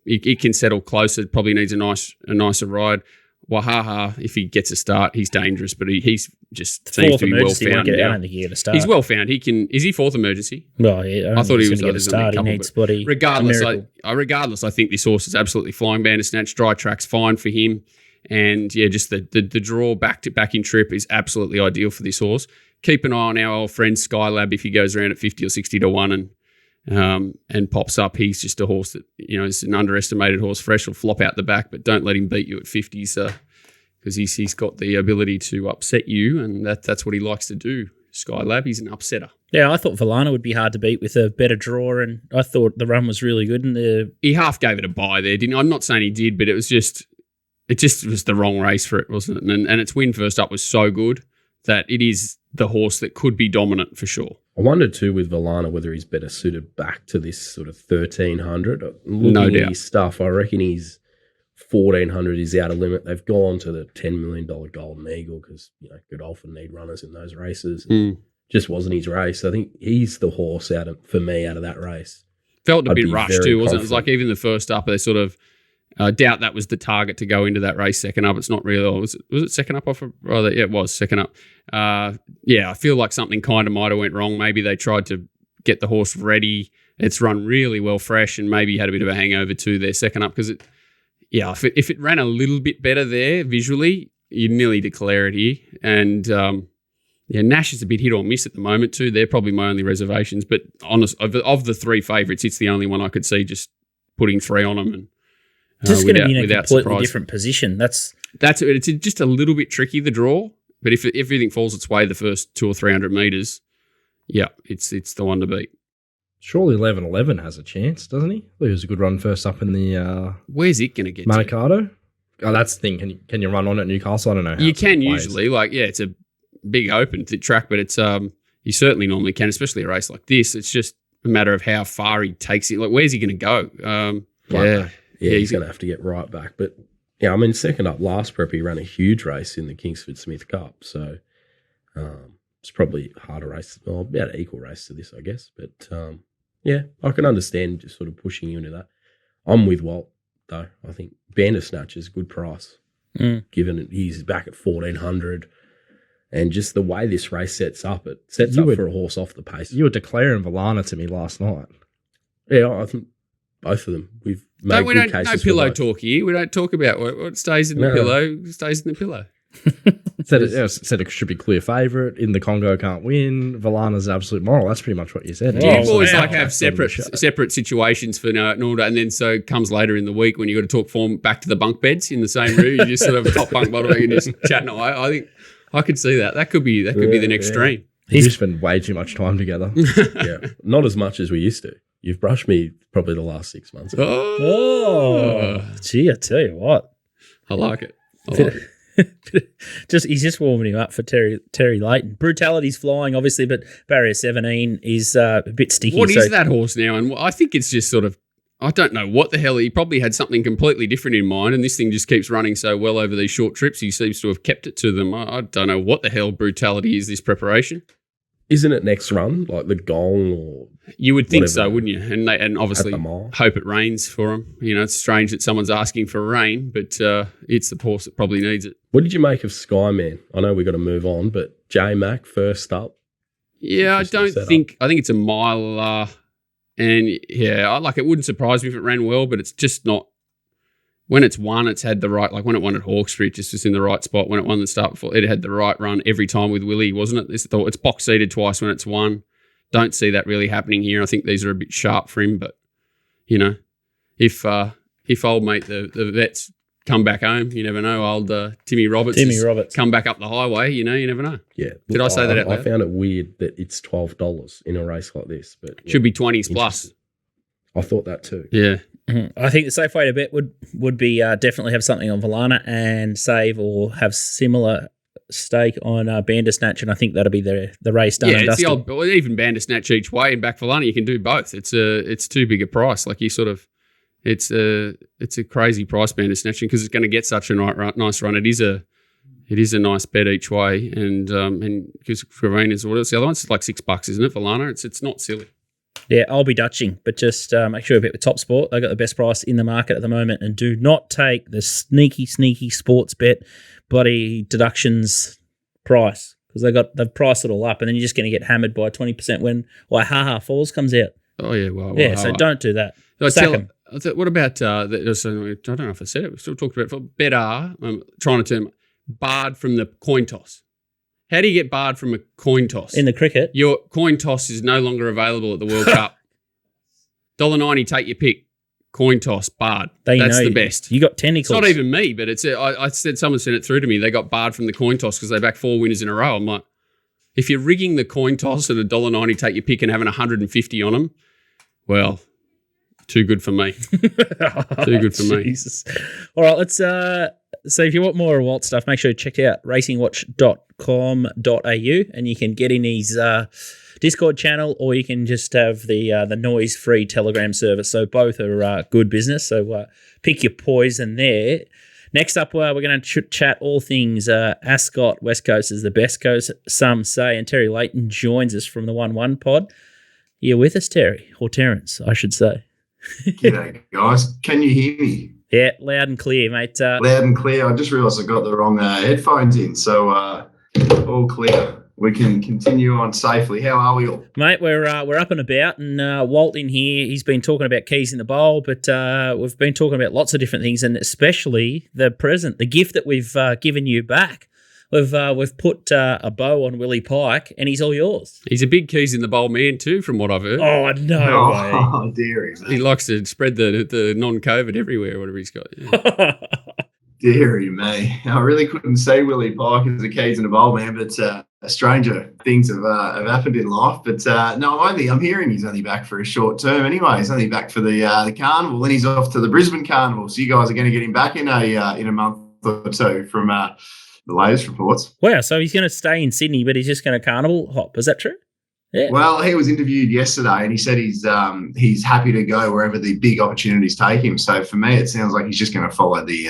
he can settle closer. Probably needs a nicer ride. Wahaha, if he gets a start, he's dangerous, but he's just seems to be well found. I don't think he get a start. He's well found. Is he 4th emergency? Well, yeah. I thought he was going to get a start. He needs bloody. Regardless, I think this horse is absolutely flying. Bandersnatch, dry track's fine for him. And just the draw back in trip is absolutely ideal for this horse. Keep an eye on our old friend Skylab if he goes around at 50 or 60 to 1 and pops up, he's just a horse that, is an underestimated horse. Fresh will flop out the back, but don't let him beat you at 50. So, because he's got the ability to upset you, and that's what he likes to do. Skylab, he's an upsetter. Yeah, I thought Valana would be hard to beat with a better draw, and I thought the run was really good. And he half gave it a bye there, didn't he? I'm not saying he did, but it just was the wrong race for it, wasn't it? And its win first up was so good that it is the horse that could be dominant for sure. I wondered too with Valana whether he's better suited back to this sort of 1,300. No Looking doubt. at his stuff, I reckon he's 1,400 is out of limit. They've gone to the $10 million Golden Eagle because, Godolphin need runners in those races. Just wasn't his race. I think he's the horse for me out of that race. Felt a I'd bit be rushed very too, wasn't it? It was confident. like even the first up, they sort of doubt that was the target to go into that race second up. It's not really. Was it second up off? Yeah, it was second up. I feel like something kind of might have went wrong. Maybe they tried to get the horse ready. It's run really well fresh, and maybe had a bit of a hangover too there second up because if it ran a little bit better there visually, you'd nearly declare it here. And Nash is a bit hit or miss at the moment too. They're probably my only reservations. But honest, of the three favourites, it's the only one I could see just putting 3 on them and just going to be in a without completely surprise. different position. That's It's just a little bit tricky, the draw. But if everything falls its way the first 200 or 300 metres, it's the one to beat. Surely 11-11 has a chance, doesn't he? It was a good run first up in the Where's it going to get to? Manicato. Oh, that's the thing. Can you run on at Newcastle? I don't know. How You it sort of can plays. usually. It's a big open track, but it's you certainly normally can, especially a race like this. It's just a matter of how far he takes it. Like, where's he going to go? He's going to have to get right back. But, second up last prep, he ran a huge race in the Kingsford Smith Cup. So it's probably a harder race. Well, about an equal race to this, I guess. But, I can understand just sort of pushing you into that. I'm with Walt, though. I think Bandersnatch is a good price, given he's back at 1,400. And just the way this race sets up, it sets up for a horse off the pace. You were declaring Valana to me last night. Yeah, I think both of them. We've made We good don't cases no for pillow both. talk here. We don't talk about what stays in the pillow. Stays in the pillow. Said it should be clear favourite. In the Congo can't win. Valana's absolute moral. That's pretty much what you said. Do you Oh, boys wow. have separate situations for Norda, and then so comes later in the week when you got to talk form back to the bunk beds in the same room, you just sort of top bunk bottle and just chatting away. I think I could see that. That could be the next stream. You spend way too much time together. Yeah, not as much as we used to. You've brushed me probably the last 6 months. Oh, gee, I tell you what. I like it. He's just warming him up for Terry Leighton. Brutality's flying, obviously, but barrier 17 is a bit sticky. What is that horse now? And I think it's just sort of, I don't know what the hell. He probably had something completely different in mind, and this thing just keeps running so well over these short trips. He seems to have kept it to them. I don't know what the hell Brutality is, this preparation. Isn't it next run, like the Gong or You would think whatever, so, wouldn't you? And obviously at the mile? hope it rains for him. It's strange that someone's asking for rain, but it's the horse that probably needs it. What did you make of Skyman? I know we got to move on, but J Mac first up. Yeah, I Interesting don't setup. think. I think it's a mile, and it wouldn't surprise me if it ran well, but it's just not. When it's won, it's had the right. Like when it won at Hawkesbury, it just was in the right spot. When it won the start before, it had the right run every time with Willie, wasn't it? It's box seated twice when it's won. Don't see that really happening here. I think these are a bit sharp for him, but if old mate the vets come back home, you never know. Old Timmy Roberts come back up the highway. You never know. Yeah. Did I say that out loud? I found it weird that it's $12 in a race like this, but Should be 20s plus. I thought that too. Yeah. I think the safe way to bet would be definitely have something on Valana and save or have similar stake on Bandersnatch, and I think that'll be the race done and It's dusted. the old, well, even Bandersnatch each way and back for Lana, you can do both. It's too big a price. Like you sort of, it's a crazy price Bandersnatch because it's going to get such a nice run. It is a nice bet each way, and because Gravine is what's the other one? It's like $6, isn't it for Lana? It's not silly. Yeah, I'll be dutching, but just make sure you bet with TopSport. They got the best price in the market at the moment, and do not take the sneaky sports bet bloody deductions price because they've priced it all up, and then you're just going to get hammered by 20% when Ha Ha Falls comes out. Oh yeah, well, So don't do that. Sack 'em. What about I don't know if I said it. We still talked about it. For Betar. I'm trying to term barred from the coin toss. How do you get barred from a coin toss? In the cricket, Your coin toss is no longer available at the World Cup. $1.90, take your pick. Coin toss, barred. That's the best. You got tentacles. It's not even me, but it's. I said someone sent it through to me. They got barred from the coin toss because they backed 4 winners in a row. I'm like, if you're rigging the coin toss at $1.90, take your pick and having 150 on them, well, too good for me. Too good for me. All right, let's. So if you want more Walt stuff, make sure you check out racingwatch.com.au and you can get in his Discord channel, or you can just have the noise-free Telegram service. So both are good business. So pick your poison there. Next up, we're going to chat all things Ascot. West Coast is the best coast, some say. And Terry Leighton joins us from the 1-1 pod. You're with us, Terry, or Terrence, I should say. G'day, guys. Can you hear me? Yeah, loud and clear, mate. Loud and clear. I just realised I got the wrong headphones in. So all clear. We can continue on safely. How are we all? Mate, we're up and about, and Walt in here, he's been talking about keys in the bowl, but we've been talking about lots of different things, and especially the present, the gift that we've given you back. We've put a bow on Willie Pike, and he's all yours. He's a big keys in the bowl man too, from what I've heard. Oh, no way. Oh, dearie. He likes to spread the non-COVID everywhere, whatever he's got. Yeah. Dearie me. I really couldn't say Willie Pike as a keys in the bowl man, but stranger things have happened in life. But no, I'm hearing he's only back for a short term anyway. He's only back for the carnival, then he's off to the Brisbane Carnival. So you guys are going to get him back in a month or two from the latest reports. Wow, so he's going to stay in Sydney, but he's just going to carnival hop. Is that true? Yeah. Well, he was interviewed yesterday and he said he's happy to go wherever the big opportunities take him. So for me, it sounds like he's just going to follow the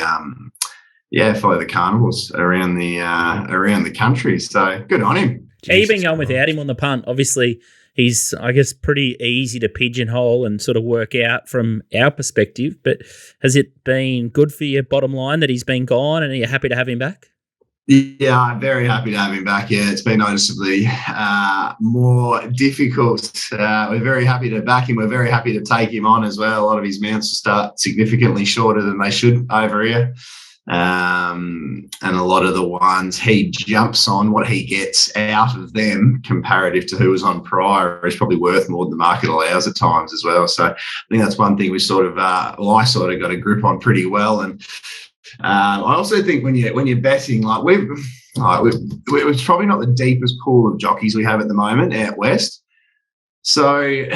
carnivals around the country. So good on him. You've been going without him on the punt. Obviously, he's, I guess, pretty easy to pigeonhole and sort of work out from our perspective. But has it been good for your bottom line that he's been gone, and are you happy to have him back? Yeah, I'm very happy to have him back. Yeah, it's been noticeably more difficult. We're very happy to back him. We're very happy to take him on as well. A lot of his mounts will start significantly shorter than they should over here. And a lot of the ones he jumps on, what he gets out of them comparative to who was on prior is probably worth more than the market allows at times as well. So I think that's one thing we sort of, I sort of got a grip on pretty well. And I also think when you're betting, like it's probably not the deepest pool of jockeys we have at the moment out west. So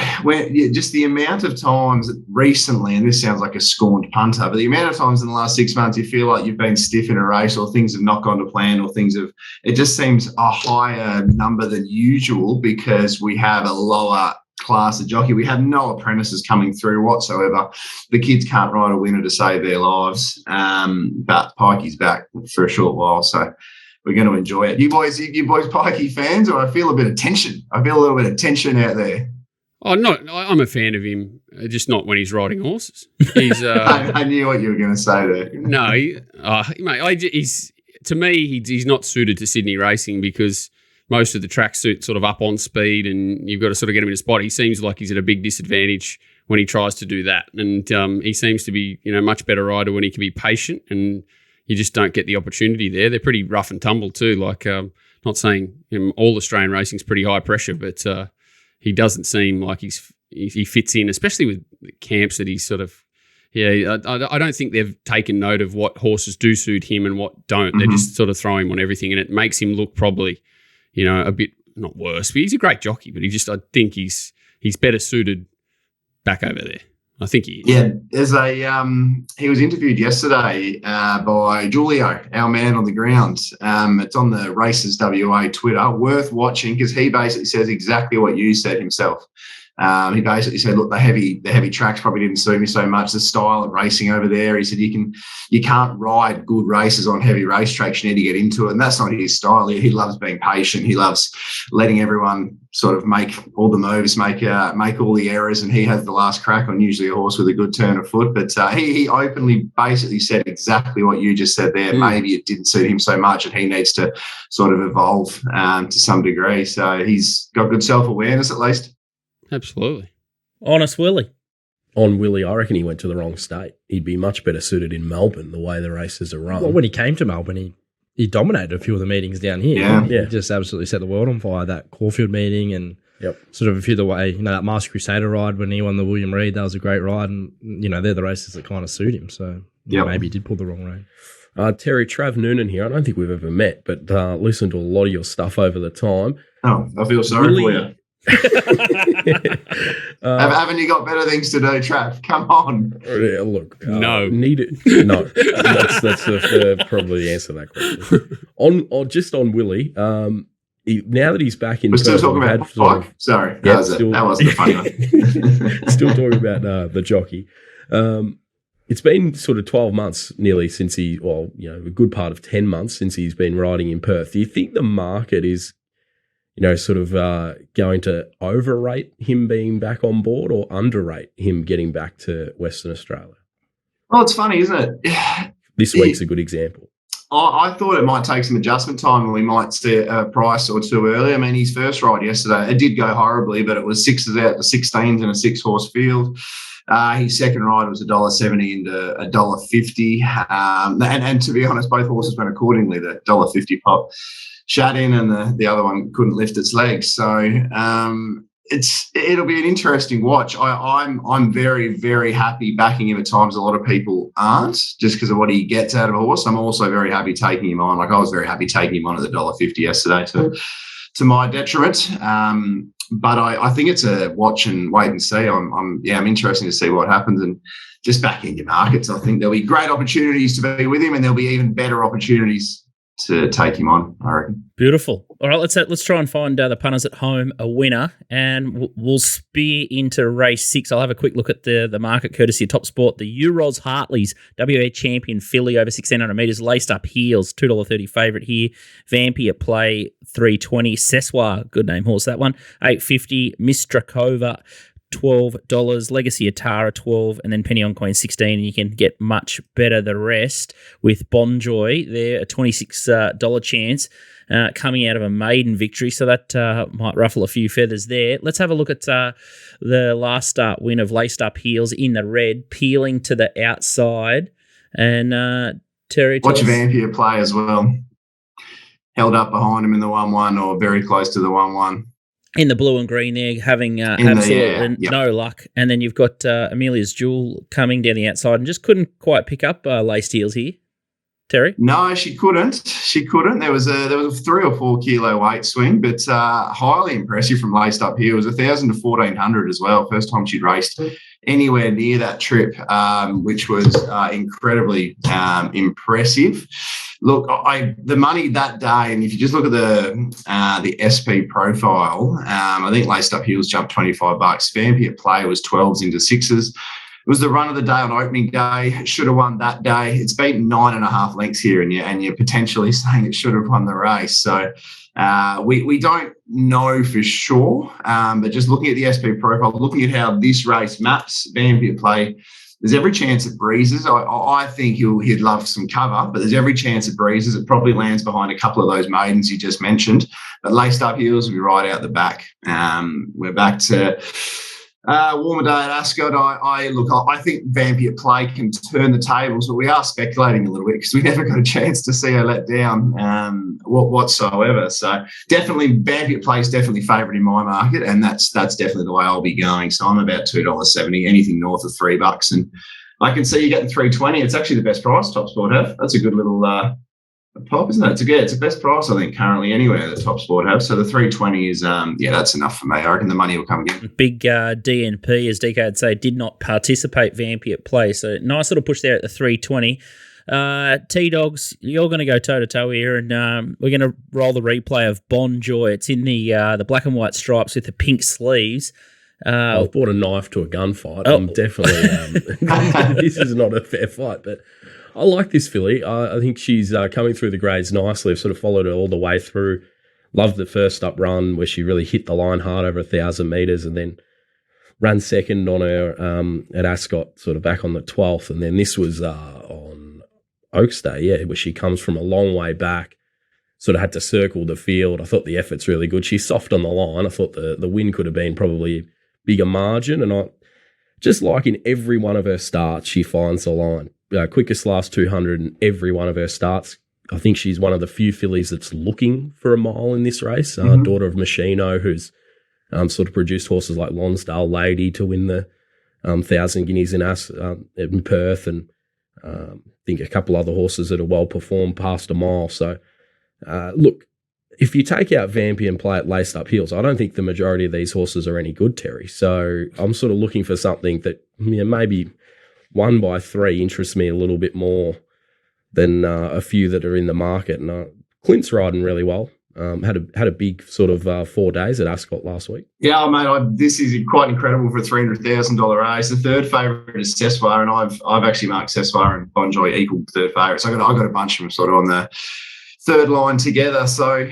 just the amount of times recently, and this sounds like a scorned punter, but the amount of times in the last 6 months you feel like you've been stiff in a race, or things have not gone to plan, or it just seems a higher number than usual because we have a lower class of jockey. We have no apprentices coming through whatsoever. The kids can't ride a winner to save their lives. But Pikey's back for a short while, so we're going to enjoy it. You boys Pikey fans, or I feel a bit of tension. I feel a little bit of tension out there. Oh, no, I'm a fan of him, just not when he's riding horses. He's. I knew what you were going to say there. No, mate, he's not suited to Sydney racing because most of the track suit's sort of up on speed, and you've got to sort of get him in a spot. He seems like he's at a big disadvantage when he tries to do that, and he seems to be much better rider when he can be patient, and you just don't get the opportunity there. They're pretty rough and tumble too. Like, not saying all Australian racing's pretty high pressure, but he doesn't seem like he fits in, especially with the camps that he's sort of. Yeah, I don't think they've taken note of what horses do suit him and what don't. Mm-hmm. They just sort of throw him on everything, and it makes him look probably, a bit not worse. But he's a great jockey, but I think he's better suited back over there. I think he is. Yeah, there's he was interviewed yesterday by Julio, our man on the ground. It's on the Races WA Twitter. Worth watching because he basically says exactly what you said himself. He basically said, look, the heavy tracks probably didn't suit me so much. The style of racing over there, he said, you can't ride good races on heavy racetracks. You need to get into it, and that's not his style. He loves being patient. He loves letting everyone sort of make all the moves, make all the errors, and he has the last crack on usually a horse with a good turn of foot. But he openly basically said exactly what you just said there. Maybe it didn't suit him so much, and he needs to sort of evolve to some degree. So he's got good self-awareness at least. Absolutely. Honest Willie. On Willie, I reckon he went to the wrong state. He'd be much better suited in Melbourne, the way the races are run. Well, when he came to Melbourne, he dominated a few of the meetings down here. Yeah. He just absolutely set the world on fire, that Caulfield meeting, and Yep. Sort of a few the way, that Masked Crusader ride when he won the William Reid, that was a great ride. And, they're the races that kind of suit him. So maybe he did pull the wrong rein. Terry, Trav Noonan here. I don't think we've ever met, but listened to a lot of your stuff over the time. Oh, I feel sorry for you. Haven't you got better things to do, Trav? Come on. Look, no. Need it? No. That's probably the answer to that question. On Willie, now that he's back in, we're still talking about Pike. Sorry, that wasn't a funny one. Still talking about the jockey. It's been sort of 12 months nearly since a good part of 10 months since he's been riding in Perth. Do you think the market is, sort of going to overrate him being back on board or underrate him getting back to Western Australia? Well, it's funny, isn't it? This week's a good example. I thought it might take some adjustment time and we might see a price or two early. I mean, his first ride yesterday, it did go horribly, but it was 6s out to 16s in a 6-horse field. His second ride was $1.70 into $1.50. And to be honest, both horses went accordingly. The $1.50 pop shut in and the other one couldn't lift its legs. So it'll be an interesting watch. I'm very, very happy backing him at times. A lot of people aren't, just because of what he gets out of a horse. I'm also very happy taking him on. Like, I was very happy taking him on at the $1.50 yesterday to my detriment. But I think it's a watch and wait and see. I'm interested to see what happens, and just backing your markets. I think there'll be great opportunities to be with him, and there'll be even better opportunities to take him on, I reckon. Beautiful. All right, let's try and find the punters at home a winner, and we'll spear into race 6. I'll have a quick look at the market courtesy of TopSport. The Euros Hartleys, WA champion filly over 1,600 metres, laced up heels, $2.30 favourite here. Vampy at play, $3.20. Seswa, good name horse, that one, $8.50. Mistrakova, $12, Legacy Atara $12, and then Penny on Coin $16, and you can get much better the rest with Bonjoy there, a $26 chance coming out of a maiden victory, so that might ruffle a few feathers there. Let's have a look at the last start win of Laced Up Heels in the red, peeling to the outside, and Terry, watch Vampire play as well, held up behind him in the 1-1 or very close to the 1-1. In the blue and green there, having absolutely no luck. And then you've got Amelia's Jewel coming down the outside and just couldn't quite pick up Laced Heels here. Terry? No, she couldn't. There was a 3 or 4 kilo weight swing, but highly impressive from Laced Up here. It was 1,000 to 1,400 as well. First time she'd raced anywhere near that trip, which was incredibly impressive. Look, the money that day, and if you just look at the SP profile, I think Laced Up Heels jumped $25. Vampy at play was 12s into 6s. It was the run of the day on opening day. Should have won that day. It's beaten 9.5 lengths here, and you're potentially saying it should have won the race. So we don't know for sure, but just looking at the SP profile, looking at how this race maps, Vampy at play, there's every chance it breezes. I think he'd love some cover, but there's every chance it breezes. It probably lands behind a couple of those maidens you just mentioned. But Laced Up Heels will be right out the back. We're back to warmer day at Ascot. I think Vampy at play can turn the tables, but we are speculating a little bit because we never got a chance to see her let down whatsoever. So definitely Vampy at play is definitely favourite in my market, and that's definitely the way I'll be going. So I'm about $2.70, anything north of $3, and I can see you getting $3.20. It's actually the best price TopSport have. That's a good little pop, isn't it? It's the best price, I think, currently anywhere that TopSport have. So the $3.20 is, that's enough for me. I reckon the money will come again. Big DNP, as DK would say, did not participate Vampy at play. So nice little push there at the $3.20. T-Dogs, you're going to go toe-to-toe here, and we're going to roll the replay of Bon Joy. It's in the black and white stripes with the pink sleeves. I've brought a knife to a gunfight. I'm definitely... this is not a fair fight, but... I like this filly. I think she's coming through the grades nicely. I've sort of followed her all the way through. Loved the first up run where she really hit the line hard over 1,000 metres, and then ran second on her at Ascot, sort of back on the 12th. And then this was on Oaks Day, where she comes from a long way back, sort of had to circle the field. I thought the effort's really good. She's soft on the line. I thought the win could have been probably a bigger margin, and I just like in every one of her starts, she finds the line. Quickest last 200 in every one of her starts. I think she's one of the few fillies that's looking for a mile in this race. Daughter of Machino, who's sort of produced horses like Lonsdale Lady to win the 1,000 guineas in Perth, and I think a couple other horses that are well performed past a mile. So, look, if you take out Vampy and play at laced up heels, I don't think the majority of these horses are any good, Terry. So I'm sort of looking for something that maybe 1 by 3 interests me a little bit more than a few that are in the market. And Clint's riding really well. Had a big sort of 4 days at Ascot last week. Yeah, mate, this is quite incredible for a $300,000 race. The third favourite is Cessfire, and I've actually marked Cessfire and Bonjoy equal third favourites. So I got a bunch of them sort of on the third line together. So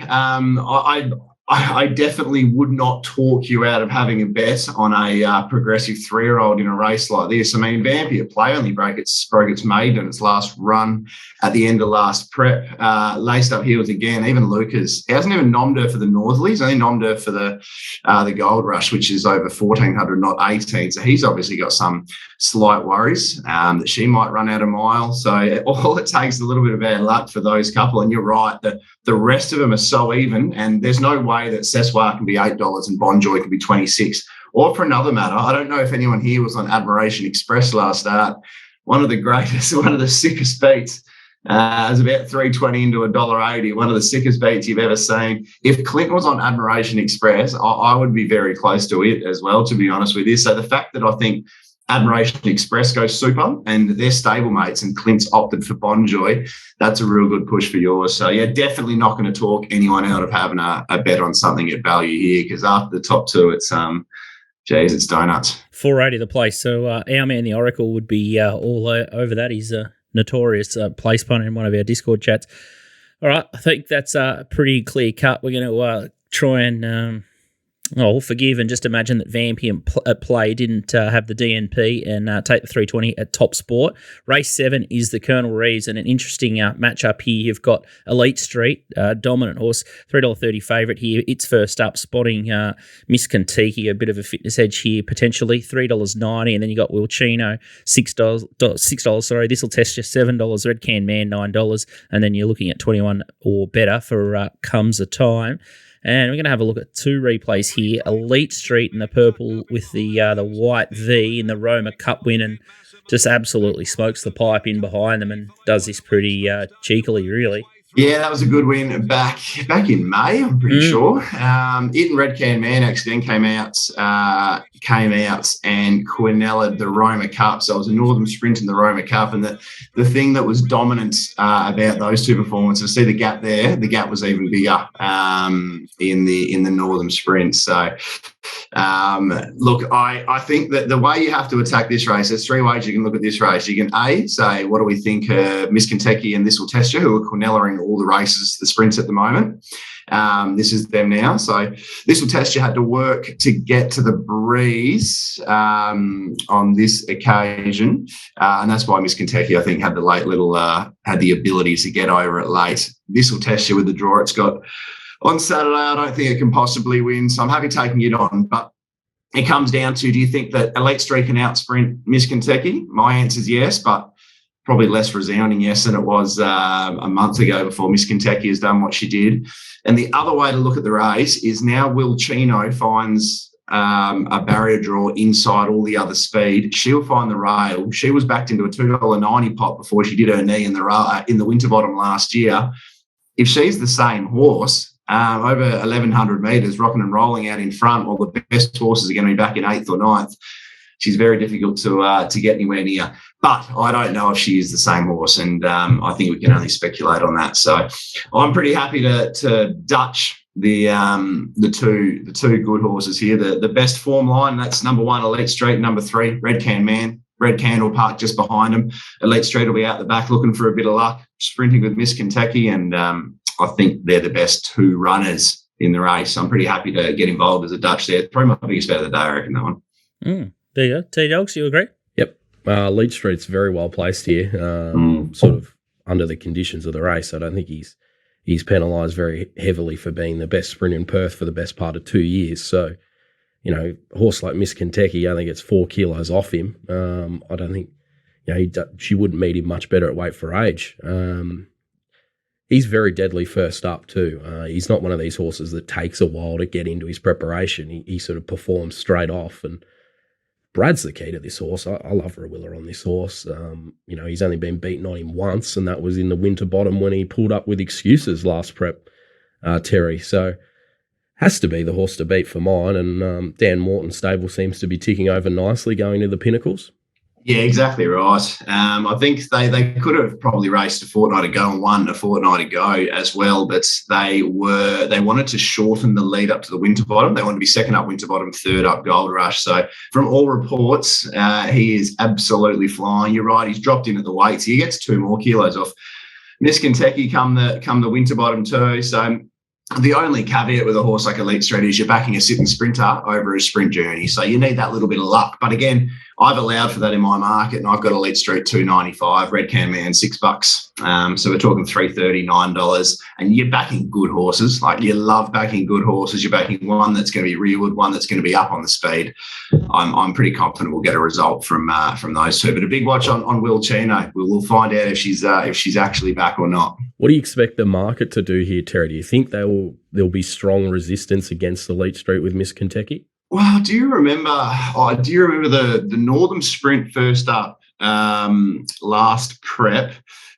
I definitely would not talk you out of having a bet on a progressive 3-year-old in a race like this. I mean, Vampy at Play only broke its maiden in its last run at the end of last prep. Laced up heels again. Even Lucas, he hasn't even nommed her for the Northerlies, only nommed her for the Gold Rush, which is over 1,400, not 18. So he's obviously got some slight worries that she might run out a mile. So all it takes is a little bit of bad luck for those couple. And you're right, the rest of them are so even, and there's no way that Cesswar can be $8 and Bonjoy can be 26. Or for another matter, I don't know if anyone here was on Admiration Express last start. One of the sickest beats. It was about 320 into $1.80. One of the sickest beats you've ever seen. If Clint was on Admiration Express, I would be very close to it as well, to be honest with you. So the fact that I think Admiration Express goes super and they're stablemates and Clint's opted for Bonjoy, that's a real good push for yours. So, yeah, definitely not going to talk anyone out of having a bet on something at value here, because after the top two, it's it's donuts. 480 the place. So our man, the Oracle, would be all over that. He's a notorious place punter in one of our Discord chats. All right, I think that's a pretty clear cut. We're going to try and forgive and just imagine that Vampy at Play didn't have the DNP and take the 320 at TopSport. Race 7 is the Colonel Reeves, and an interesting matchup here. You've got Elite Street, dominant horse, $3.30 favourite here. It's first up, spotting Miss Kentucky, a bit of a fitness edge here, potentially $3.90, and then you got Wilchino, $6. Sorry, this will test you $7. Red Can Man, $9, and then you're looking at 21 or better for Comes a Time. And we're going to have a look at 2 replays here. Elite Street in the purple with the white V in the Roma Cup win, and just absolutely smokes the pipe in behind them and does this pretty cheekily, really. Yeah, that was a good win back in May, I'm pretty sure. It and Red Can Man actually then came out and Quinella the Roma Cup. So it was a Northern Sprint in the Roma Cup, and the thing that was dominant about those two performances, see the gap there, the gap was even bigger in the Northern Sprint. So look, I think that the way you have to attack this race, there's 3 ways you can look at this race. You can A, say, what do we think Miss Kentucky and This Will Test You, who are Quinella in all the races, the sprints at the moment. This is them now. So This Will Test You had to work to get to the breeze on this occasion. And that's why Miss Kentucky, I think, had the ability to get over it late. This Will Test You with the draw it's got on Saturday. I don't think it can possibly win, so I'm happy taking it on. But it comes down to, do you think that Elite Street can out-sprint Miss Kentucky? My answer is yes, but probably less resounding yes than it was a month ago before Miss Kentucky has done what she did. And the other way to look at the race is now Will Chino finds a barrier draw inside all the other speed. She'll find the rail. She was backed into a $2.90 pot before she did her knee in the Winterbottom last year. If she's the same horse, over 1,100 metres, rocking and rolling out in front, while the best horses are going to be back in 8th or 9th, she's very difficult to get anywhere near. But I don't know if she is the same horse, and I think we can only speculate on that. So I'm pretty happy to Dutch the two good horses here. The best form line, that's number 1, Elite Street, number 3, Red Can Man. Red Can will park just behind him. Elite Street will be out the back looking for a bit of luck, sprinting with Miss Kentucky, and I think they're the best 2 runners in the race. I'm pretty happy to get involved as a Dutch there. Probably my biggest bet of the day, I reckon, that one. There you go. T-Dogs, you agree? Yep. Leach Street's very well placed here, sort of under the conditions of the race. I don't think he's penalised very heavily for being the best sprint in Perth for the best part of 2 years. So, a horse like Miss Kentucky only gets 4 kilos off him. I don't think, she wouldn't meet him much better at weight for age. he's very deadly first up too. He's not one of these horses that takes a while to get into his preparation. He sort of performs straight off, and Brad's the key to this horse. I love Rawiller on this horse. He's only been beaten on him once, and that was in the Winter Bottom when he pulled up with excuses last prep, Terry. So has to be the horse to beat for mine, and Dan Morton's stable seems to be ticking over nicely going to the Pinnacles. Yeah, exactly right. I think they could have probably raced a fortnight ago and won a fortnight ago as well, but they wanted to shorten the lead up to the Winter Bottom. They wanted to be second up Winter Bottom, third up Gold Rush. So from all reports, he is absolutely flying. You're right, he's dropped into the weights. He gets 2 more kilos off Miss Kentucky come the Winter Bottom too. So the only caveat with a horse like Elite Street is you're backing a sitting sprinter over a sprint journey. So you need that little bit of luck. But again, I've allowed for that in my market, and I've got Elite Street $2.95, Red Can Man $6. So we're talking $3.30, $9, and you're backing good horses. Like, you love backing good horses. You're backing one that's going to be rearward, one that's going to be up on the speed. I'm pretty confident we'll get a result from those two. But a big watch on Will Chino. We'll find out if she's actually back or not. What do you expect the market to do here, Terry? Do you think there'll be strong resistance against Elite Street with Miss Kentucky? Well, do you remember the Northern Sprint first up last prep?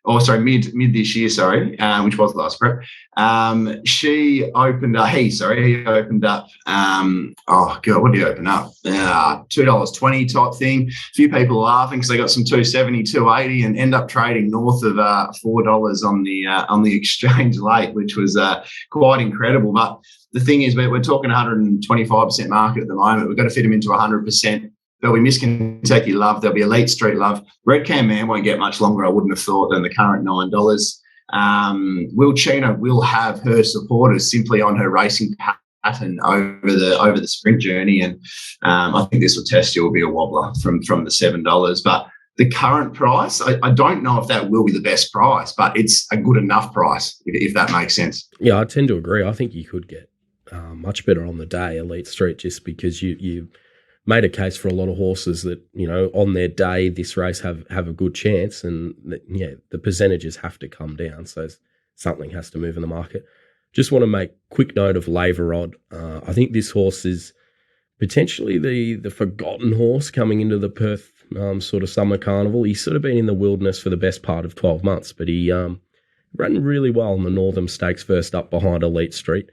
Oh, sorry, mid this year, which was the last prep. He opened up, what did he open up? $2.20 type thing. A few people are laughing because they got some $2.70, $2.80 and end up trading north of $4 on the exchange late, which was quite incredible. But the thing is, we're talking 125% market at the moment. We've got to fit them into 100%. There'll be Miss Kentucky love. There'll be Elite Street love. Red Can Man won't get much longer, I wouldn't have thought, than the current $9. Will Chino will have her supporters simply on her racing pattern over the sprint journey, and I think this will test you. Will be a wobbler from the $7. But the current price, I don't know if that will be the best price, but it's a good enough price, if that makes sense. Yeah, I tend to agree. I think you could get much better on the day, Elite Street, just because you made a case for a lot of horses that, on their day this race have a good chance, and the percentages have to come down, so something has to move in the market. Just want to make quick note of Laverod. I think this horse is potentially the forgotten horse coming into the Perth sort of summer carnival. He's sort of been in the wilderness for the best part of 12 months, but he ran really well in the Northern Stakes first up behind Elite Street.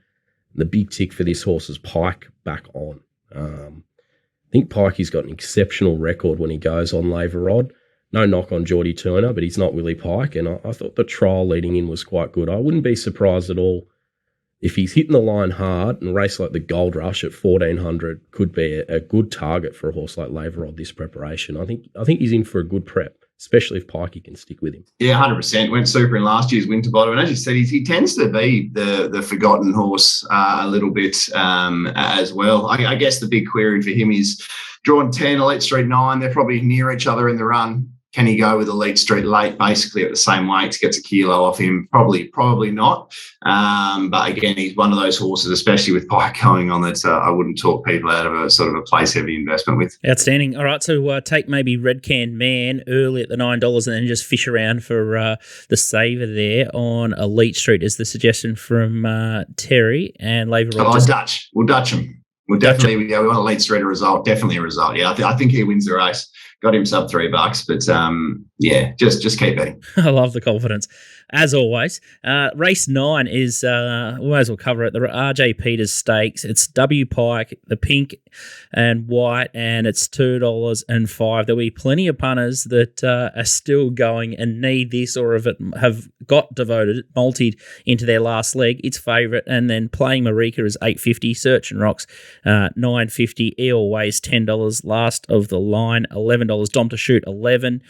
The big tick for this horse is Pike back on. I think Pikey's got an exceptional record when he goes on Laverod. No knock on Geordie Turner, but he's not Willie Pike, and I thought the trial leading in was quite good. I wouldn't be surprised at all if he's hitting the line hard, and a race like the Gold Rush at 1,400 could be a good target for a horse like Laverod this preparation. I think he's in for a good prep, especially if Pikey can stick with him. Yeah, 100%. Went super in last year's Winter Bottom. And as you said, he tends to be the forgotten horse a little bit as well. I guess the big query for him is drawn 10, Elite Street 9. They're probably near each other in the run. Can he go with Elite Street late, basically at the same weight, gets a kilo off him? Probably not. But again, he's one of those horses, especially with Pike going on, that I wouldn't talk people out of a sort of a place-heavy investment with. Outstanding. All right, so take maybe Red Can Man early at the $9 and then just fish around for the saver there on Elite Street is the suggestion from Terry and Laverod. We'll Dutch him. We want Elite Street a result. Definitely a result. Yeah, I think he wins the race. Got him sub $3, but just keep betting. I love the confidence. As always, race 9 is, we might as well cover it, the RJ Peters Stakes. It's W Pike, the pink and white, and it's $2.05. There'll be plenty of punters that are still going and need this, or have got devoted, multied into their last leg. Its favourite, and then playing Marika is $8.50, Search and Rocks $9.50, Edelweiss $10, last of the line $11, Dom to Shoot $11.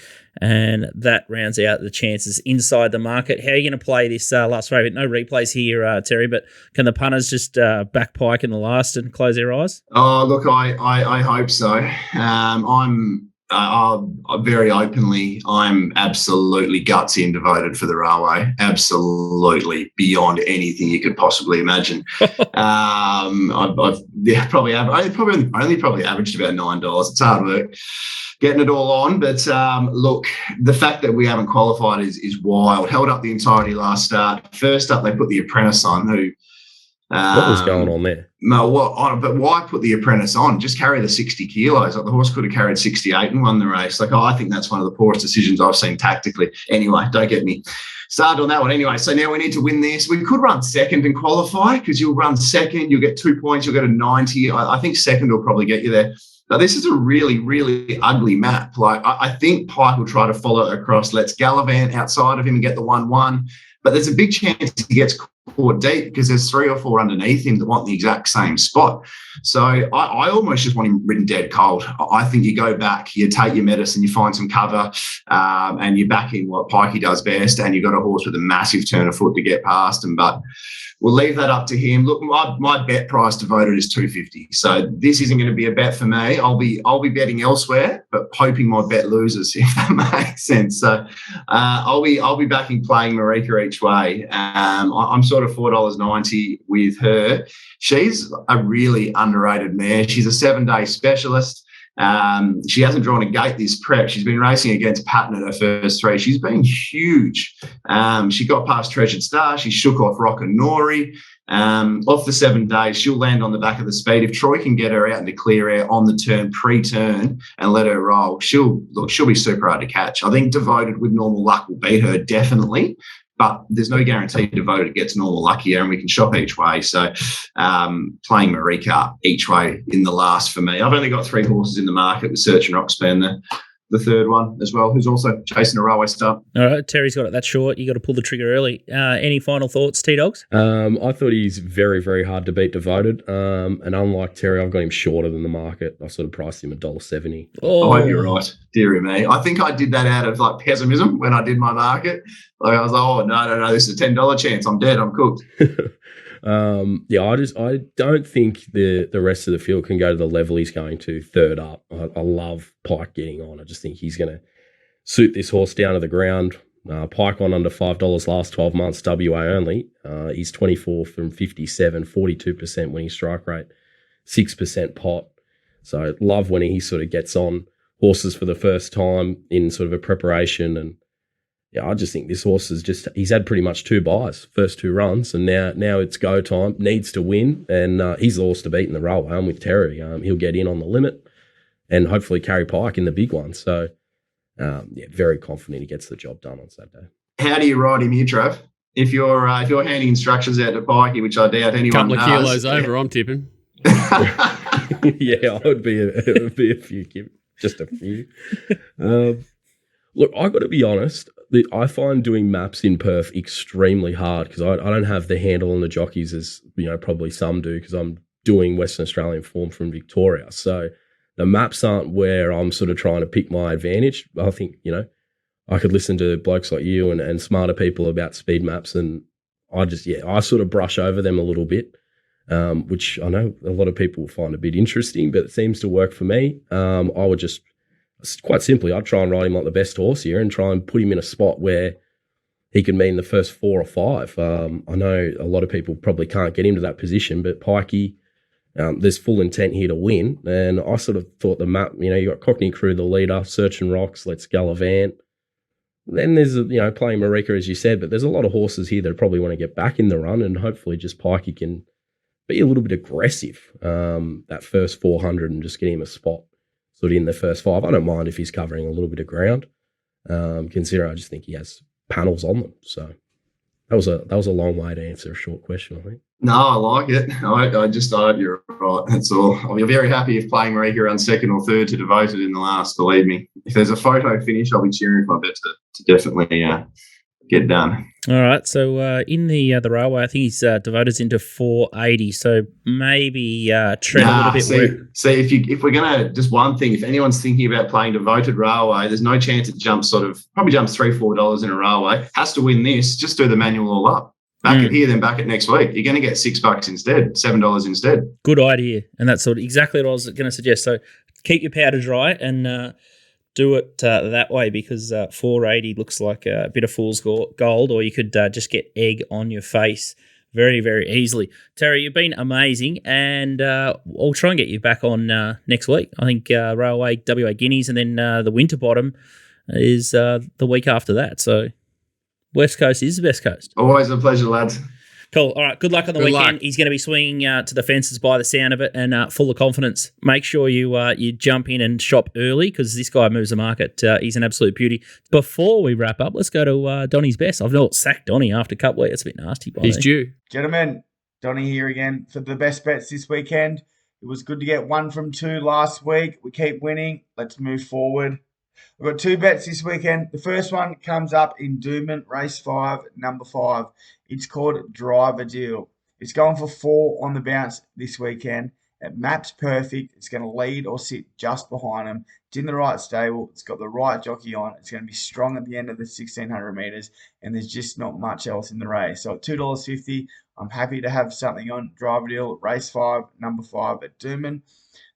And that rounds out the chances inside the market. How are you going to play this last favourite? No replays here, Terry, but can the punters just back Pike in the last and close their eyes? Oh, look, I hope so. I'm very openly, I'm absolutely gutsy and devoted for the Railway. Absolutely beyond anything you could possibly imagine. I've probably averaged about $9. It's hard work getting it all on, but look, the fact that we haven't qualified is wild. Held up the entirety last start. First up, they put the Apprentice on, who. What was going on there? No, but why put the Apprentice on? Just carry the 60 kilos. Like, the horse could have carried 68 and won the race. Like, I think that's one of the poorest decisions I've seen tactically. Anyway, don't get me started on that one. Anyway, so now we need to win this. We could run second and qualify, because you'll run second, you'll get 2 points, you'll get a 90. I think second will probably get you there. Now, this is a really, really ugly map. Like, I think Pike will try to follow it across. Let's Gallivant outside of him and get the 1-1. But there's a big chance he gets caught deep, because there's 3 or 4 underneath him that want the exact same spot. So I almost just want him ridden dead cold. I think you go back, you take your medicine, you find some cover, and you back in what Pikey does best, and you've got a horse with a massive turn of foot to get past him. But we'll leave that up to him. Look, my bet price devoted is $2.50. So this isn't going to be a bet for me. I'll be betting elsewhere, but hoping my bet loses, if that makes sense. So I'll be backing Playing Marika each way. I'm sort of $4.90 with her. She's a really underrated mare. She's a 7-day specialist. She hasn't drawn a gate this prep. She's been racing against Patton at her first 3. She's been huge. She got past Treasured Star. She shook off Rock and Nori. Off the 7 days, she'll land on the back of the speed. If Troy can get her out into clear air on the turn, pre-turn, and let her roll, she'll be super hard to catch. I think Devoted with normal luck will beat her, definitely. But there's no guarantee Devoted gets normal luck here, and we can shop each way. So Playing Marika each way in the last for me. I've only got 3 horses in the market, with Search and Rock's been the third one as well, who's also chasing a railway start. All right, Terry's got it that short. You got to pull the trigger early. Any final thoughts, T-Dogs? I thought he's very, very hard to beat Devoted. And unlike Terry, I've got him shorter than the market. I sort of priced him $1.70. Oh, I hope you're right. Deary me. I think I did that out of like pessimism when I did my market. Like, I was like, oh, no, this is a $10 chance. I'm dead. I'm cooked. I don't think the rest of the field can go to the level he's going to third up. I love Pike getting on. I just think he's going to suit this horse down to the ground. Pike on under $5 last 12 months, WA only. He's 24 from 57, 42% winning strike rate, 6% pot. So love when he sort of gets on horses for the first time in sort of a preparation. And yeah, I just think this horse he's had pretty much 2 buys, first 2 runs, and now it's go time, needs to win, and he's the horse to beat in the railway. I'm with Terry. He'll get in on the limit and hopefully carry Pike in the big one. So, very confident he gets the job done on Saturday. How do you ride him here, Trav? If you're handing instructions out to Pikey, which I doubt anyone does. Couple of kilos over, I'm tipping. Yeah, it would be a few, just a few. Look, I've got to be honest. I find doing maps in Perth extremely hard, because I don't have the handle on the jockeys as probably some do, because I'm doing Western Australian form from Victoria. So the maps aren't where I'm sort of trying to pick my advantage. I think I could listen to blokes like you and smarter people about speed maps, and I sort of brush over them a little bit, which I know a lot of people find a bit interesting, but it seems to work for me. I would just. Quite simply, I'd try and ride him like the best horse here and try and put him in a spot where he can be in the first 4 or 5. I know a lot of people probably can't get him to that position, but Pikey, there's full intent here to win. And I sort of thought the map, you got Cockney Crew, the leader, Search and Rocks, Let's Gallivant. Then there's, Playing Marika, as you said, but there's a lot of horses here that probably want to get back in the run, and hopefully just Pikey can be a little bit aggressive that first 400 and just get him a spot. Sort of in the first 5. I don't mind if he's covering a little bit of ground. Considering I just think he has panels on them. So that was a long way to answer a short question, I think. No, I like it. I just hope you're right. That's all. I'll be very happy if Playing Marika runs second or third to Devoted in the last. Believe me, if there's a photo finish, I'll be cheering for my bet to definitely get done. All right, so in the railway, I think he's Devoted's into 480, so maybe tread a little bit. See, if we're gonna just one thing, if anyone's thinking about playing Devoted railway, there's no chance it jumps probably jumps $3-4 in a railway. Has to win this. Just do the manual all up. Back it here, then back it next week. You're going to get $6 instead, $7 instead. Good idea, and that's exactly what I was going to suggest. So keep your powder dry and do it that way because 480 looks like a bit of fool's gold, or you could just get egg on your face very, very easily. Terry, you've been amazing, and I'll try and get you back on next week. I think Railway, WA Guineas, and then the Winterbottom is the week after that. So West Coast is the best coast. Always a pleasure, lads. Cool. All right. Good luck on the Good weekend. luck. He's going to be swinging to the fences by the sound of it, and full of confidence. Make sure you jump in and shop early because this guy moves the market. He's an absolute beauty. Before we wrap up, let's go to Donnie's best. I've not sacked Donnie after Cup Week. It's a bit nasty. By He's me. due. Gentlemen, Donnie here again for the best bets this weekend. It was good to get 1 from 2 last week. We keep winning. Let's move forward. We've got 2 bets this weekend. The first one comes up in Noonan, race 5, number 5. It's called Driver Deal. It's going for 4 on the bounce this weekend. It maps perfect. It's going to lead or sit just behind him. It's in the right stable. It's got the right jockey on. It's going to be strong at the end of the 1,600 metres, and there's just not much else in the race. So at $2.50, I'm happy to have something on Driver Deal, race 5, number 5 at Noonan.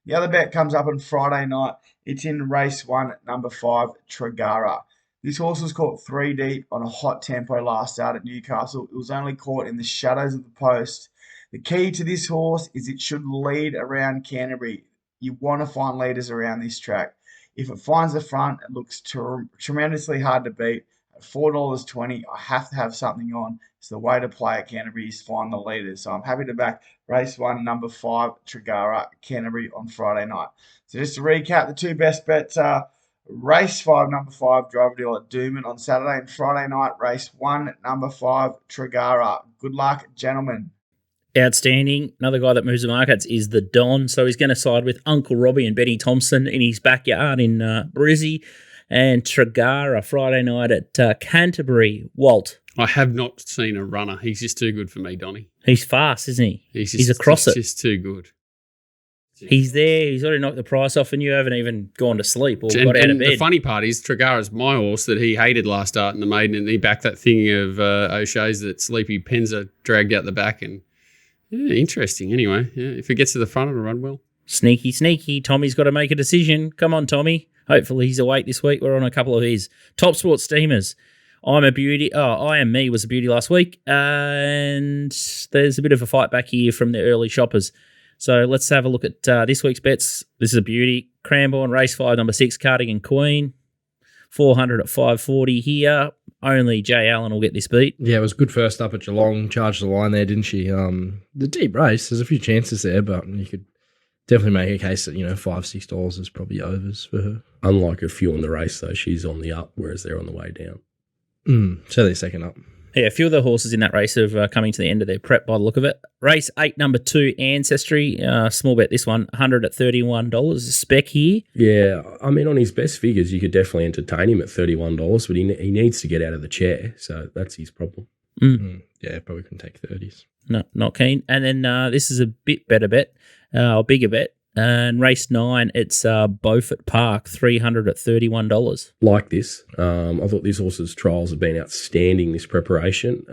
The other bet comes up on Friday night. It's in race 1, number 5, Tragara. This horse was caught 3 deep on a hot tempo last start at Newcastle. It was only caught in the shadows of the post. The key to this horse is it should lead around Canterbury. You want to find leaders around this track. If it finds the front, it looks tremendously hard to beat. At $4.20, I have to have something on. It's the way to play at Canterbury is find the leaders. So I'm happy to back race 1, number 5, Tragara, Canterbury on Friday night. So just to recap, the 2 best bets are race 5, number 5, Driver Deal at Noonan on Saturday, and Friday night, race 1, number 5, Tragara. Good luck, gentlemen. Outstanding. Another guy that moves the markets is the Don. So he's going to side with Uncle Robbie and Benny Thompson in his backyard in Brizzy. And Tragara Friday night at Canterbury. Walt. I have not seen a runner. He's just too good for me, Donnie. He's fast, isn't he? He's across it. He's just too good. He's there. He's already knocked the price off, and you haven't even gone to sleep or got out of bed. The funny part is Tragara's my horse that he hated last start in the maiden, and he backed that thing of O'Shea's that Sleepy Penza dragged out the back. And yeah, interesting. Anyway, yeah, if it gets to the front, it'll run well. Sneaky, sneaky. Tommy's got to make a decision. Come on, Tommy. Hopefully he's awake this week. We're on a couple of his. TopSport Steamers. I'm a beauty. I Am Me was a beauty last week. And there's a bit of a fight back here from the early shoppers. So let's have a look at this week's bets. This is a beauty. Cranbourne, race 5, number 6, Cardigan Queen. 400 at 540 here. Only Jay Allen will get this beat. Yeah, it was good first up at Geelong. Charged the line there, didn't she? The deep race, there's a few chances there, but you could definitely make a case that, $5, $6 is probably overs for her. Unlike a few in the race, though, she's on the up, whereas they're on the way down. So they're second up. Yeah, a few of the horses in that race are coming to the end of their prep by the look of it. Race 8, number 2, Ancestry. Small bet this one, 100 at $31. A spec here. Yeah, I mean, on his best figures, you could definitely entertain him at $31, but he needs to get out of the chair, so that's his problem. Yeah, probably can take 30s. No, not keen. And then this is a bit better bet, or bigger bet. And race 9, it's Beaufort Park, 300 at $31. Like this. I thought this horse's trials have been outstanding, this preparation.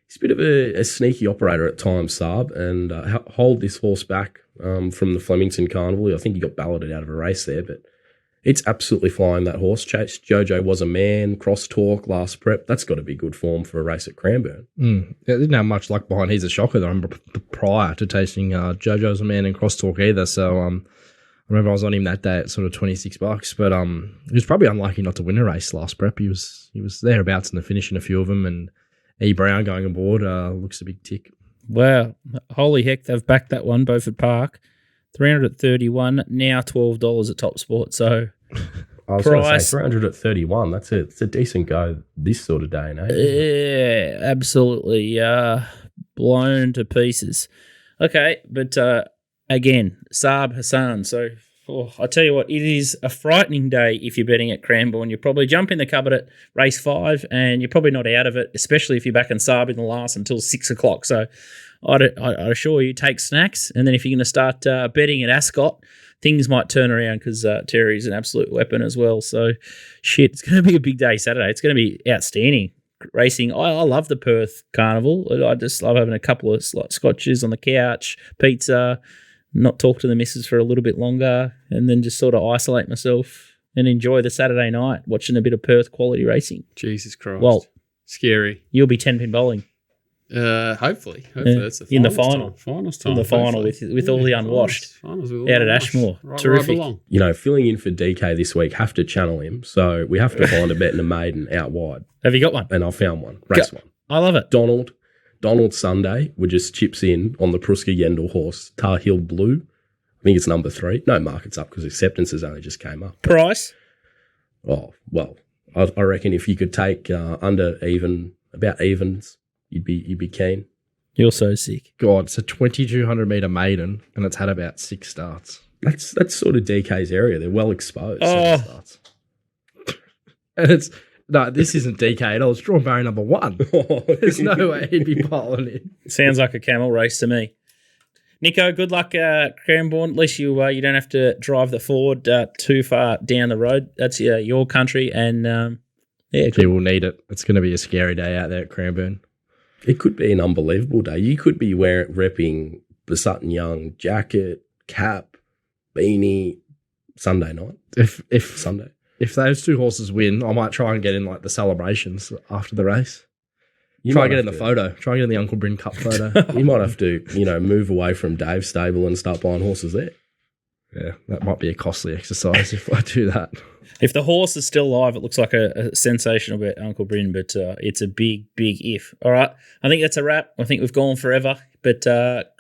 He's a bit of a sneaky operator at times, Saab, and hold this horse back from the Flemington Carnival. I think he got balloted out of a race there, but it's absolutely flying, that horse. Chase Jojo Was a Man, cross-talk, last prep. That's got to be good form for a race at Cranbourne. Yeah, didn't have much luck behind He's a Shocker, though, prior to tasting Jojo Was a Man and cross-talk either. So I remember I was on him that day at sort of $26, but he was probably unlucky not to win a race last prep. He was thereabouts in the finish in a few of them, and E. Brown going aboard looks a big tick. Wow. Holy heck, they've backed that one, Beaufort Park. 331, now $12 at TopSport. So I was going to say 300 at 31. It's a decent go this sort of day and age. Yeah, absolutely blown to pieces. Okay, but again, Saab Hassan. So I tell you what, it is a frightening day if you're betting at Cranbourne. You probably jump in the cupboard at race 5 and you're probably not out of it, especially if you're back in Saab in the last until 6 o'clock. So I'd assure you, take snacks. And then if you're going to start betting at Ascot, things might turn around because Terry's an absolute weapon as well. So, shit, it's going to be a big day Saturday. It's going to be outstanding racing. I love the Perth Carnival. I just love having a couple of scotches on the couch, pizza, not talk to the missus for a little bit longer, and then just sort of isolate myself and enjoy the Saturday night watching a bit of Perth quality racing. Jesus Christ. Well, scary. You'll be 10-pin bowling. Hopefully. Yeah. That's In the final. Finals time. In the final with all the unwashed. Finals with all Out at unwashed. Ashmore. Right, Terrific. Right along. Filling in for DK this week, have to channel him. So we have to find a bet and a maiden out wide. Have you got one? And I found one. Race one. I love it. Donald Sunday would just chips in on the Pruska Yendel horse, Tar Heel Blue. I think it's number 3. No market's up because acceptances only just came up. Price? Oh, well, I reckon if you could take about evens, you'd be keen. You're so sick. God, it's a 2,200 metre maiden, and it's had about 6 starts. That's sort of DK's area. They're well exposed. Oh. Starts. And this isn't DK at all. It's Drawn Barry number 1. There's no way he'd be bowling it. Sounds like a camel race to me. Nico, good luck, Cranbourne. At least you don't have to drive the Ford too far down the road. That's your country, and He will need it. It's going to be a scary day out there at Cranbourne. It could be an unbelievable day. You could be repping the Sutton Young jacket, cap, beanie, Sunday night. If those 2 horses win, I might try and get in like the celebrations after the race. You try might and get in have the to- photo. Try and get in the Uncle Bryn Cup photo. You might have to, move away from Dave's stable and start buying horses there. Yeah, that might be a costly exercise if I do that. if the horse is still alive, it looks like a sensational bet, Uncle Bryn, but it's a big, big if. All right, I think that's a wrap. I think we've gone forever, but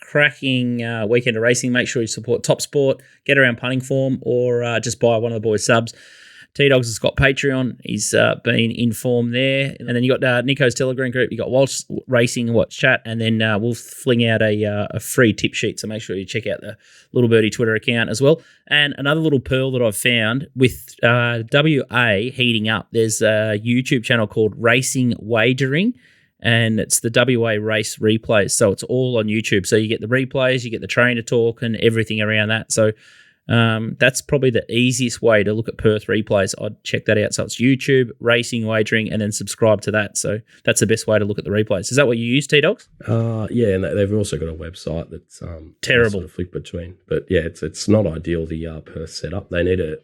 cracking weekend of racing. Make sure you support TopSport, get around punting form, or just buy one of the boys' subs. T-Dogs has got Patreon. He's been in form there. And then you got Nico's Telegram group. You got Walsh Racing and Watch Chat. And then we'll fling out a free tip sheet. So make sure you check out the Little Birdie Twitter account as well. And another little pearl that I've found with WA heating up, there's a YouTube channel called Racing Wagering. And it's the WA race replays. So it's all on YouTube. So you get the replays, you get the trainer talk and everything around that. So that's probably the easiest way to look at Perth replays. I'd check that out. So it's YouTube, Racing Wagering, and then subscribe to that. So that's the best way to look at the replays. Is that what you use, T-Dogs? Yeah, and they've also got a website that's terrible. Sort of flick between. But yeah, it's not ideal, the Perth setup. They need to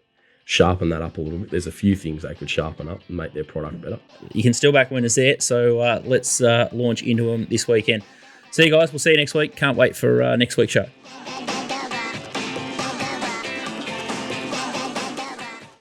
sharpen that up a little bit. There's a few things they could sharpen up and make their product better. You can still back winners there. So let's launch into them this weekend. See you guys. We'll see you next week. Can't wait for next week's show.